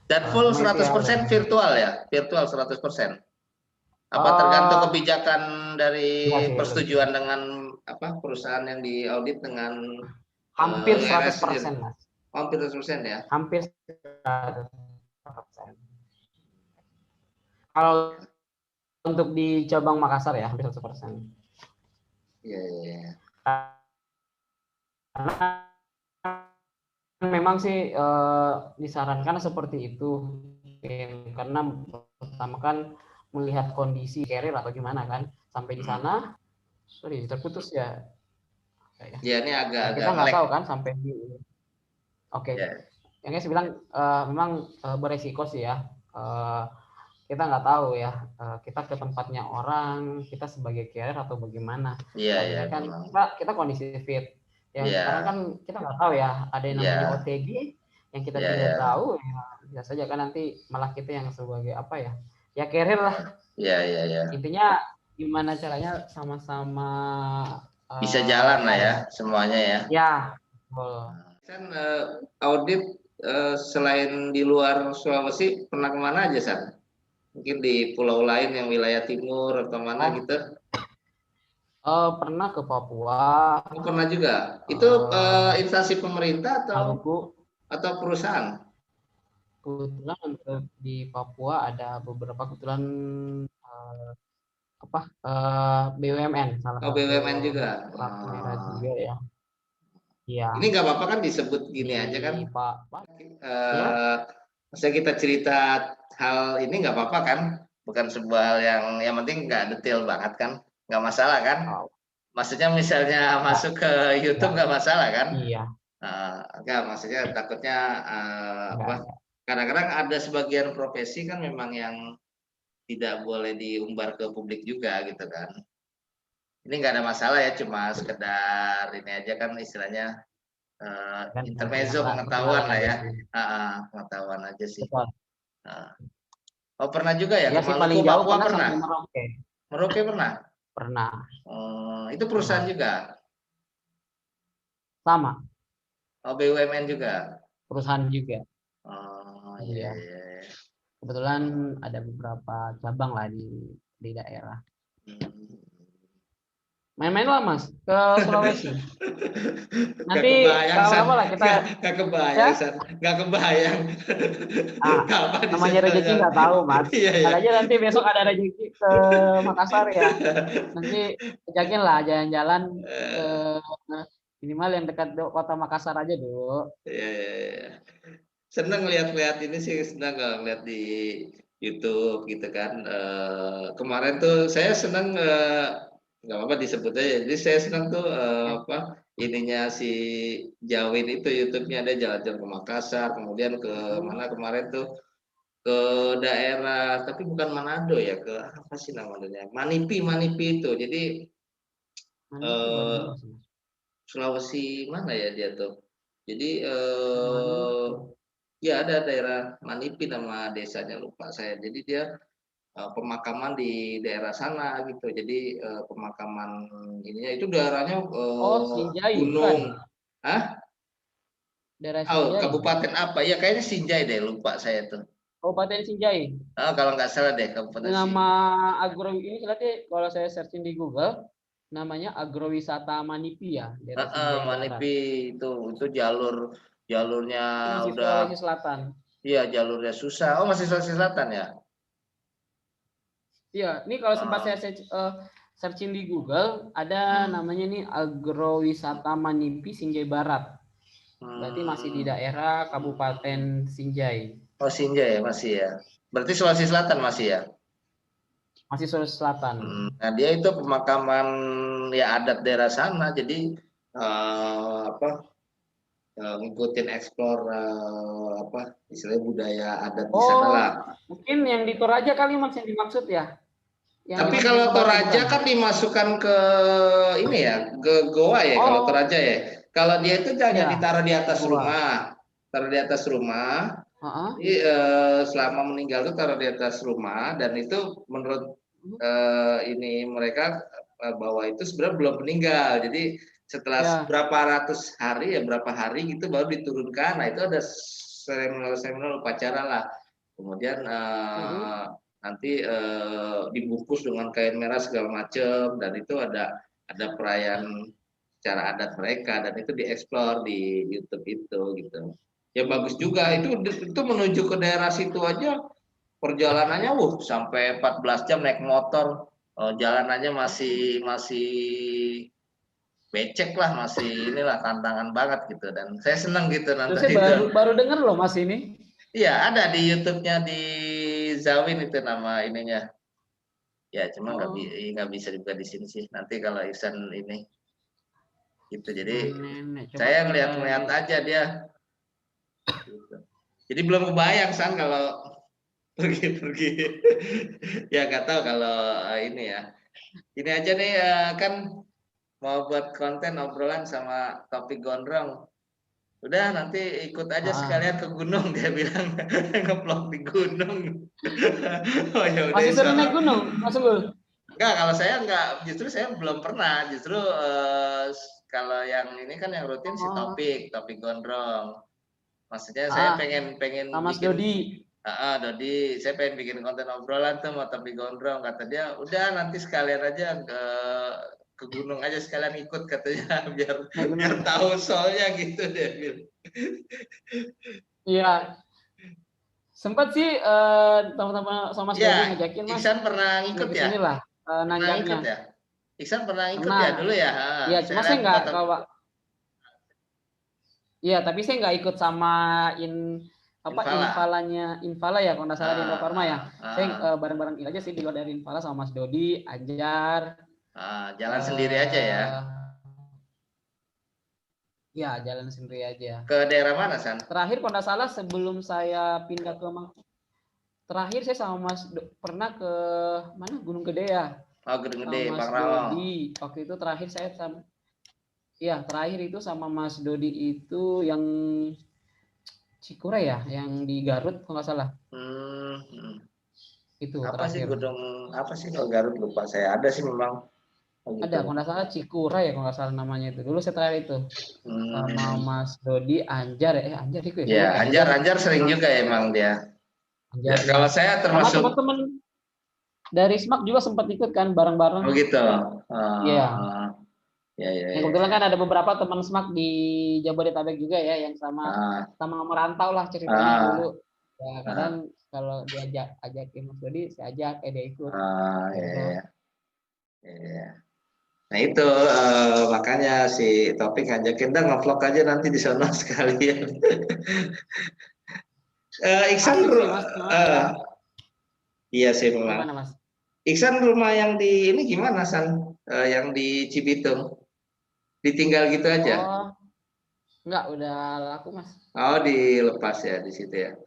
dan full Cuma itu 100% virtual ya, virtual 100%. Apa tergantung kebijakan enggak dari sih, persetujuan dengan perusahaan yang diaudit dengan hampir 100% sendiri? Mas. Hampir 100% ya. Hampir 100%. Kalau untuk di cabang Makassar ya hampir 100%. Iya, iya. Karena memang sih disarankan seperti itu karena pertama kan melihat kondisi carrier atau gimana kan sampai di sana sorry terputus ya. Ya ini agak Kita nggak tahu kan sampai di yang saya bilang memang beresiko sih ya. Kita nggak tahu ya kita ke tempatnya orang kita sebagai carrier atau bagaimana. Iya, kan memang. kita kondisi fit yang sekarang kan kita nggak tahu ya ada yang namanya OTG yang kita tidak tahu ya biasa saja kan nanti malah kita yang sebagai apa ya carrier lah. Iya. Intinya gimana caranya sama-sama bisa jalan lah ya semuanya ya. Ya. Kan audit selain di luar Sulawesi pernah kemana aja San? Mungkin di pulau lain yang wilayah timur atau mana gitu? Pernah ke Papua. Pernah juga. Itu instansi pemerintah atau perusahaan? Kebetulan untuk di Papua ada beberapa kebetulan BUMN salah satu. BUMN juga. Juga ya. Iya. Ini nggak apa-apa kan disebut gini aja kan? Maksudnya kita cerita hal ini nggak apa-apa kan? Bukan sebuah hal yang penting nggak detail banget kan? Nggak masalah kan? Maksudnya misalnya masuk ke YouTube nggak masalah kan? Iya. Enggak, maksudnya takutnya kadang-kadang ada sebagian profesi kan memang yang tidak boleh diumbar ke publik juga gitu kan. Ini nggak ada masalah ya, cuma sekedar ini aja kan istilahnya intermezzo pengetahuan lah ya. Pengetahuan aja sih. Oh pernah juga ya? Ke Maluku, Papua pernah? Merauke pernah? Pernah. Itu perusahaan juga? Sama. BUMN juga? Perusahaan juga. Oh iya. Kebetulan ada beberapa cabang lah di daerah. Main-main lah Mas ke Sulawesi. Nanti kalau lah kita nggak kebayang, nggak kebayang. Namanya rezeki nggak tahu Mas. Aja nanti besok ada rezeki ke Makassar ya. Nanti ajakin lah jalan-jalan ke minimal yang dekat kota Makassar aja dulu. Iya. Senang lihat-lihat ini sih, senang lihat di YouTube gitu kan. Kemarin tuh saya senang nggak apa-apa disebut aja. Jadi saya senang tuh ininya si Jawin itu YouTube-nya ada jalan-jalan ke Makassar, kemudian ke mana kemarin tuh ke daerah tapi bukan Manado ya, ke apa sih namanya? Manipi itu. Jadi Sulawesi mana ya dia tuh? Jadi ya ada daerah Manipi nama desanya lupa saya. Jadi dia pemakaman di daerah sana gitu. Jadi pemakaman ininya itu daerahnya Sinjai, gunung. Hah? Daerah Sinjai. Kabupaten apa? Ya kayaknya Sinjai deh, lupa saya tuh. Kabupaten Sinjai. Kalau nggak salah deh Kabupaten Sinjai. Nama agro ini kalau saya searching di Google namanya agrowisata Manipi ya. Manipi itu jalur jalurnya Itu masih udah, Sulawesi Selatan. iya jalurnya susah. Oh masih Sulawesi Selatan ya? Iya, ini kalau sempat Oh. saya searching di Google, ada namanya nih Agrowisata Manipi Sinjai Barat. Berarti masih di daerah Kabupaten Sinjai. Oh Sinjai ya masih ya. Berarti Sulawesi Selatan masih ya? Masih Sulawesi Selatan. Nah dia itu pemakaman ya adat daerah sana, jadi apa ngikutin eksplor apa istilahnya budaya adat di sana lah. Mungkin yang di Toraja kali Mas yang dimaksud ya? Yang Tapi dimasukin kalau ke batu Toraja bukan? kan dimasukkan ke ini ya, ke goa ya kalau Toraja ya. Kalau dia itu hanya Ya, ditaruh di atas gua. rumah, taruh di atas rumah. Jadi selama meninggal itu taruh di atas rumah dan itu menurut ini mereka bahwa itu sebenarnya belum meninggal. Jadi setelah berapa ratus hari ya berapa hari gitu baru diturunkan. Nah itu ada seremonial upacara lah. Kemudian nanti dibungkus dengan kain merah segala macam dan itu ada perayaan secara adat mereka dan itu dieksplor di YouTube itu gitu. Ya bagus juga itu menuju ke daerah situ aja perjalanannya sampai 14 jam naik motor. Jalanannya masih becek lah, masih inilah tantangan banget gitu dan saya senang gitu nonton Saya itu. baru dengar loh Mas ini. Iya ada di YouTube-nya di Zawin itu nama ininya. Ya cuma nggak bisa juga di sini sih. Nanti kalau Ihsan ini gitu. Jadi saya ngeliat aja dia. Gitu. Jadi belum kebayang San kalau pergi-pergi. Ya nggak tahu kalau ini ya. Ini aja nih kan mau buat konten obrolan sama Topik Gondrong. Udah nanti ikut aja sekalian ke gunung dia bilang ngeplok di gunung. Oh ya udah Masih sering naik gunung, Mas Ul? Enggak, kalau saya enggak, justru saya belum pernah. Justru kalau yang ini kan yang rutin si Topik Gondrong. Maksudnya saya pengen sama Mas bikin Dodi. Dodi, saya pengen bikin konten obrolan tuh sama Topik Gondrong. Kata dia, udah nanti sekalian aja ke gunung aja sekalian ikut katanya biar tahu soalnya gitu dia bilang. Iya. Sempat sih teman-teman sama Mas Dodi ngajakin Mas. Iksan pernah ngikut ya? Kesinilah nanjaknya. Ya? Iksan pernah ngikut ya dulu ya? Iya, cuma saya nggak kalau. Iya, tapi saya nggak ikut sama Invala ya kalau nggak salah di Indofarma ya. Saya bareng-bareng aja sih di luar dari Invala sama Mas Dodi, Anjar. Jalan sendiri aja ya? Ya, jalan sendiri aja. Ke daerah mana, San? Terakhir kalau nggak salah sebelum saya pindah ke terakhir saya sama Mas pernah ke mana Gunung Gede ya. Oh, Gunung Gede, Mas Pangrango. Dodi. Waktu itu terakhir saya sama terakhir itu sama Mas Dodi itu yang Cikure ya, yang di Garut kalau nggak salah. Itu apa terakhir. Sih gunung apa sih kalau Garut lupa saya. Ada sih memang. Gitu. Ada kalau nggak salah Cikura ya kalau nggak salah namanya itu. Dulu saya terakhir itu sama Mas Dodi, Anjar Anjar itu ya. Anjar sering juga emang dia. Anjar, ya, kalau saya termasuk sama teman-teman dari SMAK juga sempat ikut kan bareng-bareng. Oh gitu. Iya. Ya. Kebetulan kan ada beberapa teman SMAK di Jabodetabek juga ya yang sama merantau lah ceritanya dulu. Ya kadang kalau ajakin Mas Dodi, saya ajak dia ikut. Iya. Nah itu makanya si Topik ngajakin dah ngevlog aja nanti di sana sekalian. Iksan iya sih memang. Gimana, Mas? Iksan rumah yang di ini gimana San? Yang di Cibitung? Ditinggal gitu aja? Enggak, udah laku Mas. Oh dilepas ya di situ ya?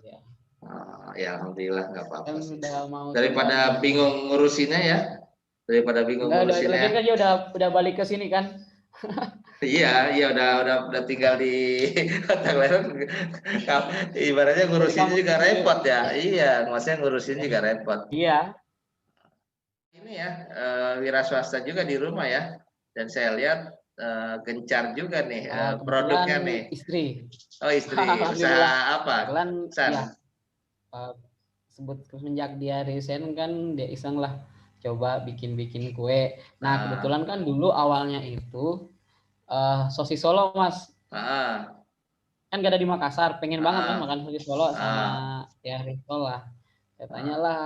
Ya alhamdulillah nggak apa-apa. Daripada bingung ngurusinnya ya? Daripada bingung ngurusinnya. Lagi kan dia udah balik ke sini kan? Iya udah tinggal di Kota Kelahiran. Ibaratnya ngurusin juga repot ya. Iya, maksudnya ngurusin juga repot. Iya. Ini ya wira swasta juga di rumah ya. Dan saya lihat gencar juga nih produknya nih. Istri. Oh istri. Usaha apa? Ya. Sebut semenjak dia resign kan dia iseng lah coba bikin kue. Nah kebetulan kan dulu awalnya itu sosis Solo Mas. kan gak ada di Makassar, pengen banget kan Ah, makan sosis Solo sama ah, ya risol lah. Saya ah, tanyalah,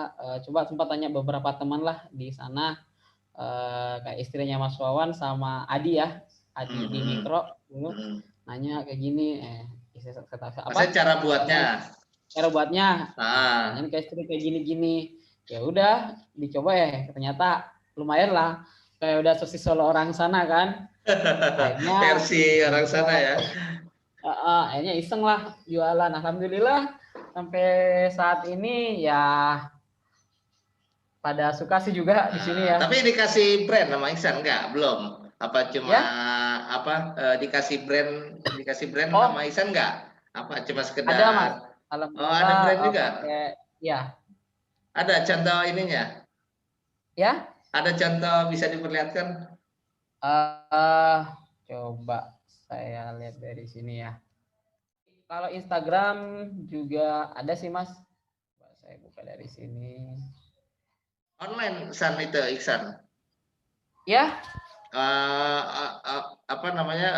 coba sempat tanya beberapa teman lah di sana, kayak istrinya Mas Wawan sama Adi ya, Adi di mm, Mikro dulu, mm. nanya kayak gini, istri Maksudnya apa, cara buatnya. cara buatnya, tanyain Ah, ke istri kayak gini-gini. Ya udah, dicoba ya, ternyata lumayan lah, kayak udah sosis Solo orang sana kan. Akhirnya versi orang sana dibuat, ya. akhirnya iseng lah jualan. Alhamdulillah sampai saat ini ya pada suka sih juga di sini ya. Tapi dikasih brand nama Iksan enggak? Belum. Apa cuma Ya, dikasih brand nama oh Iksan enggak? Apa cuma ada Mas. sekedar? Oh, ada Alhamdulillah brand juga. pakai ya Ada contoh ininya. ya. Ada contoh bisa diperlihatkan? eh Coba saya lihat dari sini ya. Kalau Instagram juga ada sih Mas. Coba saya buka dari sini. Online San itu Iksan. Ya, Apa namanya?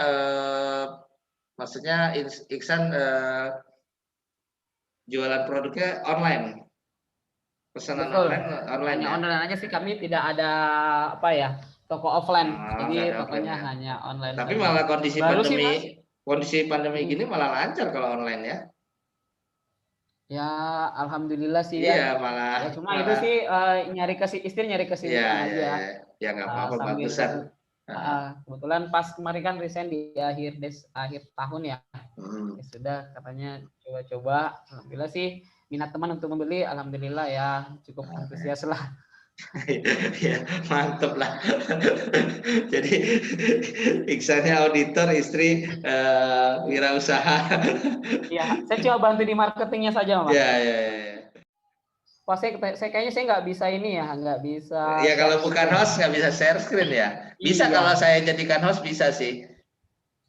Maksudnya Iksan jualan produknya online. Pesanan betul. online Hanya ya. online aja sih, kami tidak ada apa ya, toko offline. Nggak Jadi ada offline tokonya ya. hanya online Tapi saja. malah Baru sih Mas. kondisi pandemi Hmm. gini malah lancar kalau online ya. Ya, alhamdulillah sih ya. Iya, malah Ya cuma itu malah sih istri nyari iya kesibukan iya aja. iya. Ya nggak apa-apa Sambil bagusan. Heeh. kebetulan pas kemarin kan resign di akhir tahun ya. Hmm. Ya sudah katanya coba-coba. Alhamdulillah sih minat teman untuk membeli, alhamdulillah ya cukup antusias lah. Ya, mantep lah. Jadi Iksannya auditor, istri wirausaha. Iya, saya coba bantu di marketingnya saja Mas. Ya, ya, ya. Pas saya kayaknya saya nggak bisa ini ya, nggak bisa Ya kalau share bukan screen. host nggak bisa share screen ya. Bisa Iya. kalau saya jadikan host bisa sih.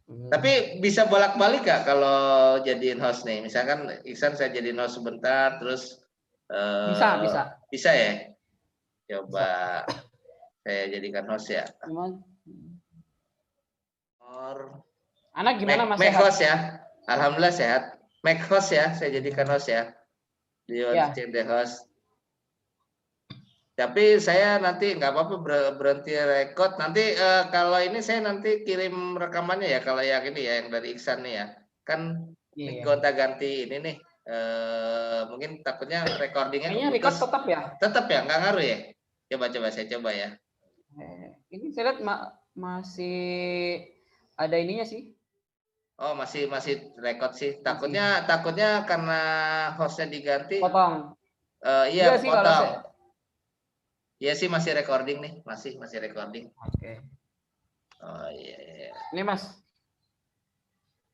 Tapi bisa bolak-balik nggak kalau jadiin host nih? Misalkan Iksan saya jadiin host sebentar, terus Bisa, eh, bisa. bisa ya? Coba Bisa. saya jadikan host ya. Gimana? Or Anak gimana Mas, Make sehat? host ya. Alhamdulillah sehat. Make host ya, saya jadikan host ya. Di Ya, check the host. Tapi saya nanti nggak apa-apa berhenti record. Nanti kalau ini saya nanti kirim rekamannya ya. Kalau yang ini ya, yang dari Iksan nih ya. Kan ini iya. gonta-ganti ini nih. Mungkin takutnya recordingnya Kayaknya record keputus. tetap ya. Tetap ya, nggak ngaruh ya. Coba-coba saya coba ya. Ini saya lihat masih ada ininya sih. Oh masih masih record sih. Masih Takutnya karena hostnya diganti. potong. Iya Enggak sih kalau kepotong. saya. Iya sih masih recording nih, masih recording. Oke. Oh iya, iya. Ini Mas,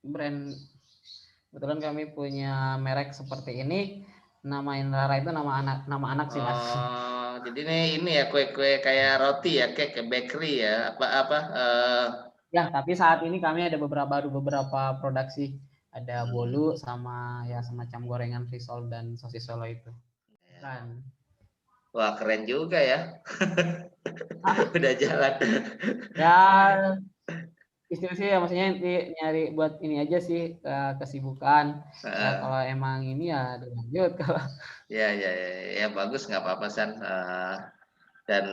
brand kebetulan kami punya merek seperti ini. Nama Inrara itu nama anak sih Mas. Oh, jadi ini ya kue-kue kayak roti ya, kayak bakery ya, apa Ya, tapi saat ini kami ada beberapa produksi. Ada bolu sama ya semacam gorengan risol dan sosis Solo itu. Kan. wah keren juga ya. Udah jalan. Ya, istilah sih ya maksudnya nyari buat ini aja sih kesibukan. Ya kalau emang ini ya dilanjut kalau. Ya, ya, ya, ya bagus nggak apa-apa San. Dan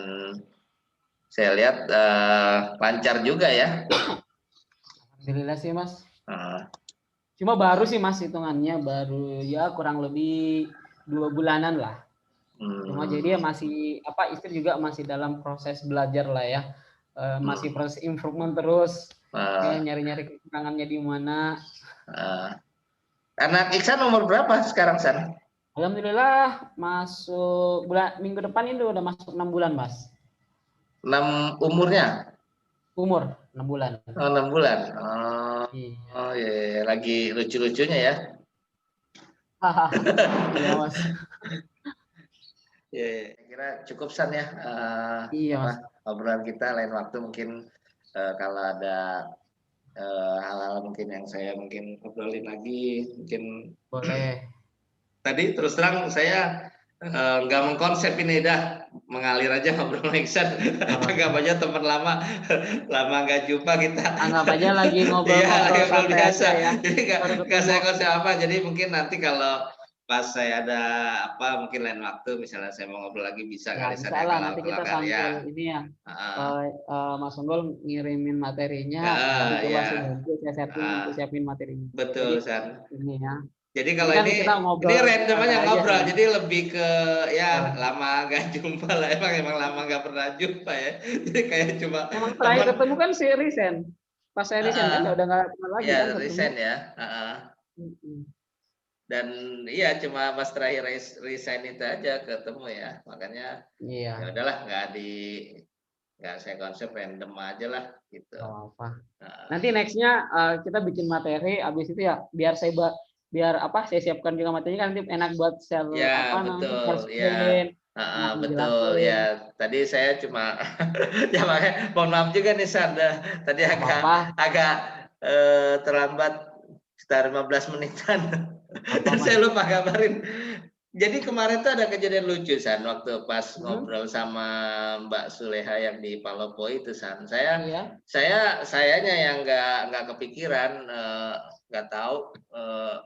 saya lihat lancar juga ya. Alhamdulillah sih Mas. Uh, Cuma baru sih Mas hitungannya baru ya kurang lebih 2 bulanan lah. Cuma jadi ya masih apa istri juga masih dalam proses belajar lah ya. Masih proses improvement terus. Ya nyari-nyari kekurangannya di mana. Anak Iksan umur berapa sekarang San? Alhamdulillah masuk minggu depan ini udah masuk 6 bulan Mas. 6 umurnya? Umur 6 bulan. Oh, 6 bulan. Iya. Oh iya, lagi lucu-lucunya ya. Iya Mas. Ya, kira cukup San ya. Iya Mas. Obrolan kita lain waktu mungkin kalau ada hal-hal mungkin yang saya mungkin obrolin lagi mungkin Boleh. tadi terus terang saya nggak mengkonsep ini, dah mengalir aja ngobrol sama Iksan. Anggap aja teman lama, lama nggak jumpa kita. Anggap aja lagi Iya, lagi ngobrol-ngobrol ngobrol santai biasa. aja ya. Jadi Baru nggak ketemu. saya konsep apa. Jadi mungkin nanti kalau pas saya ada apa, mungkin lain waktu, misalnya saya mau ngobrol lagi bisa Ya kali bisa saya lah, nanti kalau kita ya. sambil ini ya, Heeh. Mas Unggul ngirimin materinya, nanti coba Ya. saya bantu, saya setting untuk Heeh. siapin materinya. Jadi Betul, San. ini ya. Jadi Ini kalau kan kita ini ngobrol random santai aja aja ngobrol, nih. jadi lebih ke ya Oh. lama gak jumpa lah, emang lama gak pernah jumpa ya. Jadi kayak cuma Emang terakhir teman. ketemu kan si Risen. Pas saya Risen kan udah nggak kenal lagi Ya kan ketemu. resign ya. Mm-mm. Dan iya cuma pas terakhir resign itu aja ketemu ya, makanya ya Iya. udahlah nggak saya konsep random aja lah gitu. Oh, apa? Heeh. Nanti nextnya kita bikin materi, abis itu ya biar apa? Saya siapkan juga materinya kan nanti enak buat share apa Ya namanya betul, share ya. screen, enak Betul menjelasin. ya. Tadi saya cuma ya makanya mohon maaf juga nih Sanda. Tadi Nggak agak apa-apa, agak terlambat sekitar 15 menitan. apa Dan mas. saya lupa kabarin. Jadi kemarin tuh ada kejadian lucu San, waktu pas ngobrol sama Mbak Suleha yang di Palopo itu San. Iya. Sayanya yang nggak kepikiran, nggak tahu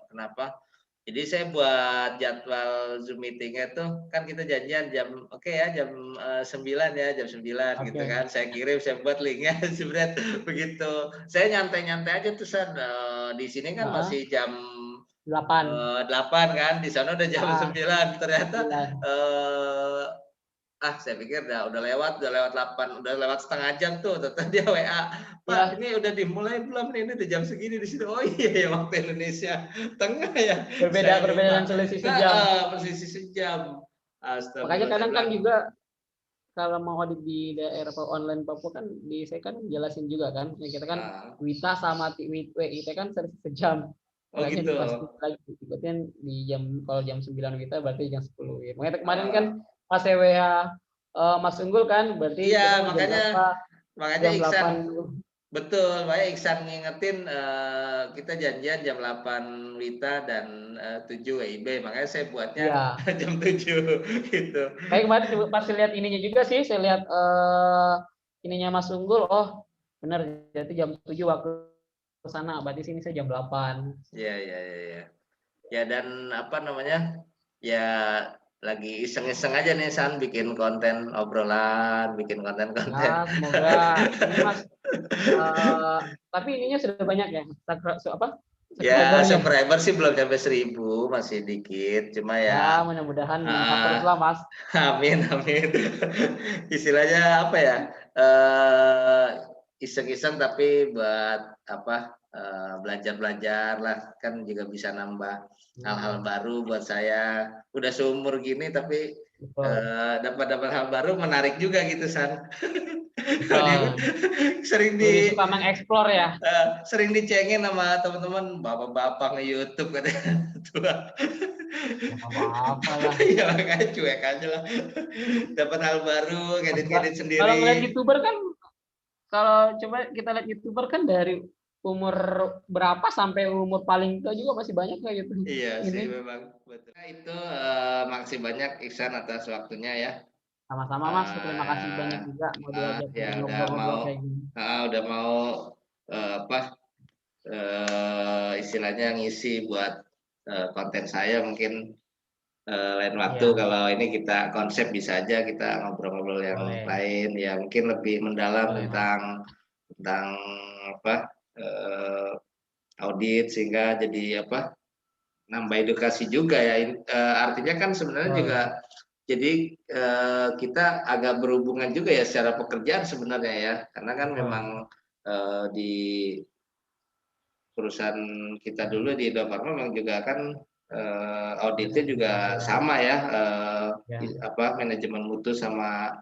kenapa. Jadi saya buat jadwal Zoom meeting-nya tuh kan kita janjian jam oke ya jam 9 ya, jam 9 gitu Oke. kan. Saya kirim, saya buat linknya sebenarnya begitu. Saya nyantai-nyantai aja tuh San. Di sini kan masih jam 8. 8 kan, di sana udah jam 9. Ternyata 9. saya pikir udah lewat 8, udah lewat setengah jam tuh. Ternyata dia WA, Pak, Ya, ini udah dimulai belum nih? Ini udah jam segini di sini. Oh iya ya, waktu Indonesia Tengah ya. Saya berbeda dengan lupa. selisih sejam. Persis sejam. Makanya Astagfirullah, saya kadang kan bilang. juga kalau mau audit di daerah online Papua kan saya kan jelasin juga kan, ya kita kan Ah, WITA sama WIT kan selisih sejam. oh Makanya gitu. dipastiin lagi, ikutin di jam kalau jam 9 WITA berarti jam 10 ya. Makanya kemarin kan Ah, pas WA Mas Unggul kan berarti iya, kita jam berapa? makanya Jam Iksan. 8. Betul, makanya Iksan ngingetin kita janjian jam 8 Wita dan 7 WIB. Makanya saya buatnya Iya. jam 7 gitu. Kayak kemarin pas lihat ininya juga sih, saya lihat ininya Mas Unggul, oh benar jadi jam 7 waktu ke sana, berarti sini saya jam 8. Ya, ya, ya, ya. Ya dan apa namanya? Ya lagi iseng-iseng aja nih San bikin konten obrolan, bikin konten-konten. Ya, semoga ini Mas tapi ininya sudah banyak ya, apa? Ya, Subscribernya. subscriber sih belum sampai 1.000, masih dikit. Cuma Ya, ya mudah-mudahan meningkat terus ah, lah, Mas. amin, amin. Istilahnya apa ya? Iseng-iseng tapi buat apa? Belajar-belajar lah, kan juga bisa nambah hal-hal baru buat saya. Udah seumur gini tapi Betul. dapat hal baru menarik juga gitu San. Dia kan Betul. sering Lebih suka mengeksplor ya. sering dicengin sama teman-teman bapak-bapak nge-YouTube katanya tua. Ya apa-apa lah. Ya makanya cuek aja lah. Dapat hal baru, ngedit-ngedit Kalau sendiri. ngeliat YouTuber kan, kalau coba kita lihat YouTuber kan dari umur berapa sampai umur paling tua juga masih banyak kayak gitu. Iya sih Ini memang betul. Nah, itu makasih banyak Iksan atas waktunya ya. sama-sama Mas, terima kasih banyak juga mau Ya diajakin ngobrol-ngobrol kayak gini. udah mau apa istilahnya ngisi buat konten saya mungkin lain waktu Iya, kalau ini kita konsep bisa aja kita ngobrol-ngobrol yang boleh. lain ya mungkin lebih mendalam Boleh, Mas. tentang apa audit sehingga jadi apa nambah edukasi juga ya artinya kan sebenarnya juga Betul. jadi kita agak berhubungan juga ya secara pekerjaan sebenarnya ya karena kan memang Betul. di perusahaan kita dulu di Indofarma memang juga kan auditnya juga sama ya Ya, apa manajemen mutu sama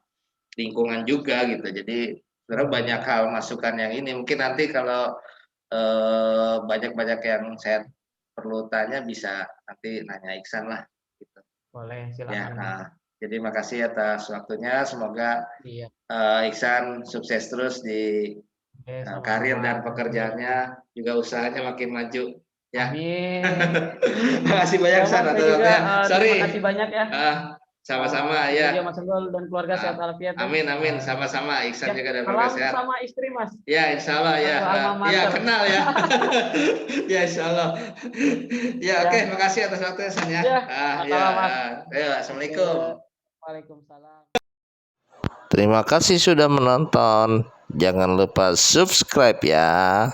lingkungan juga gitu. Jadi sebenarnya betul. banyak hal masukan yang ini mungkin nanti kalau banyak-banyak yang saya perlu tanya bisa nanti nanya Iksan lah gitu. Boleh, Ya, silakan Mas. jadi makasih atas waktunya. Semoga Iya. Iksan sukses terus di Oke, karir sama-sama. dan Thank you. pekerjaannya, juga usahanya makin maju. Ya, Amin. makasih Ya banyak San Mas, saya atas juga waktunya. terima Sorry, kasih banyak ya. uh, Sama-sama ya. Juga Mas Senggol dan keluarga sehat walafiat. Amin amin, sama-sama Iksan juga dan keluarga sehat. Sama istri Mas. Ya insya Allah ya. Ya kenal ya. Ya insya Allah. Ya oke, makasih atas waktunya San ya. Ya. Assalamualaikum. Waalaikumsalam. Terima kasih sudah menonton. Jangan lupa subscribe ya.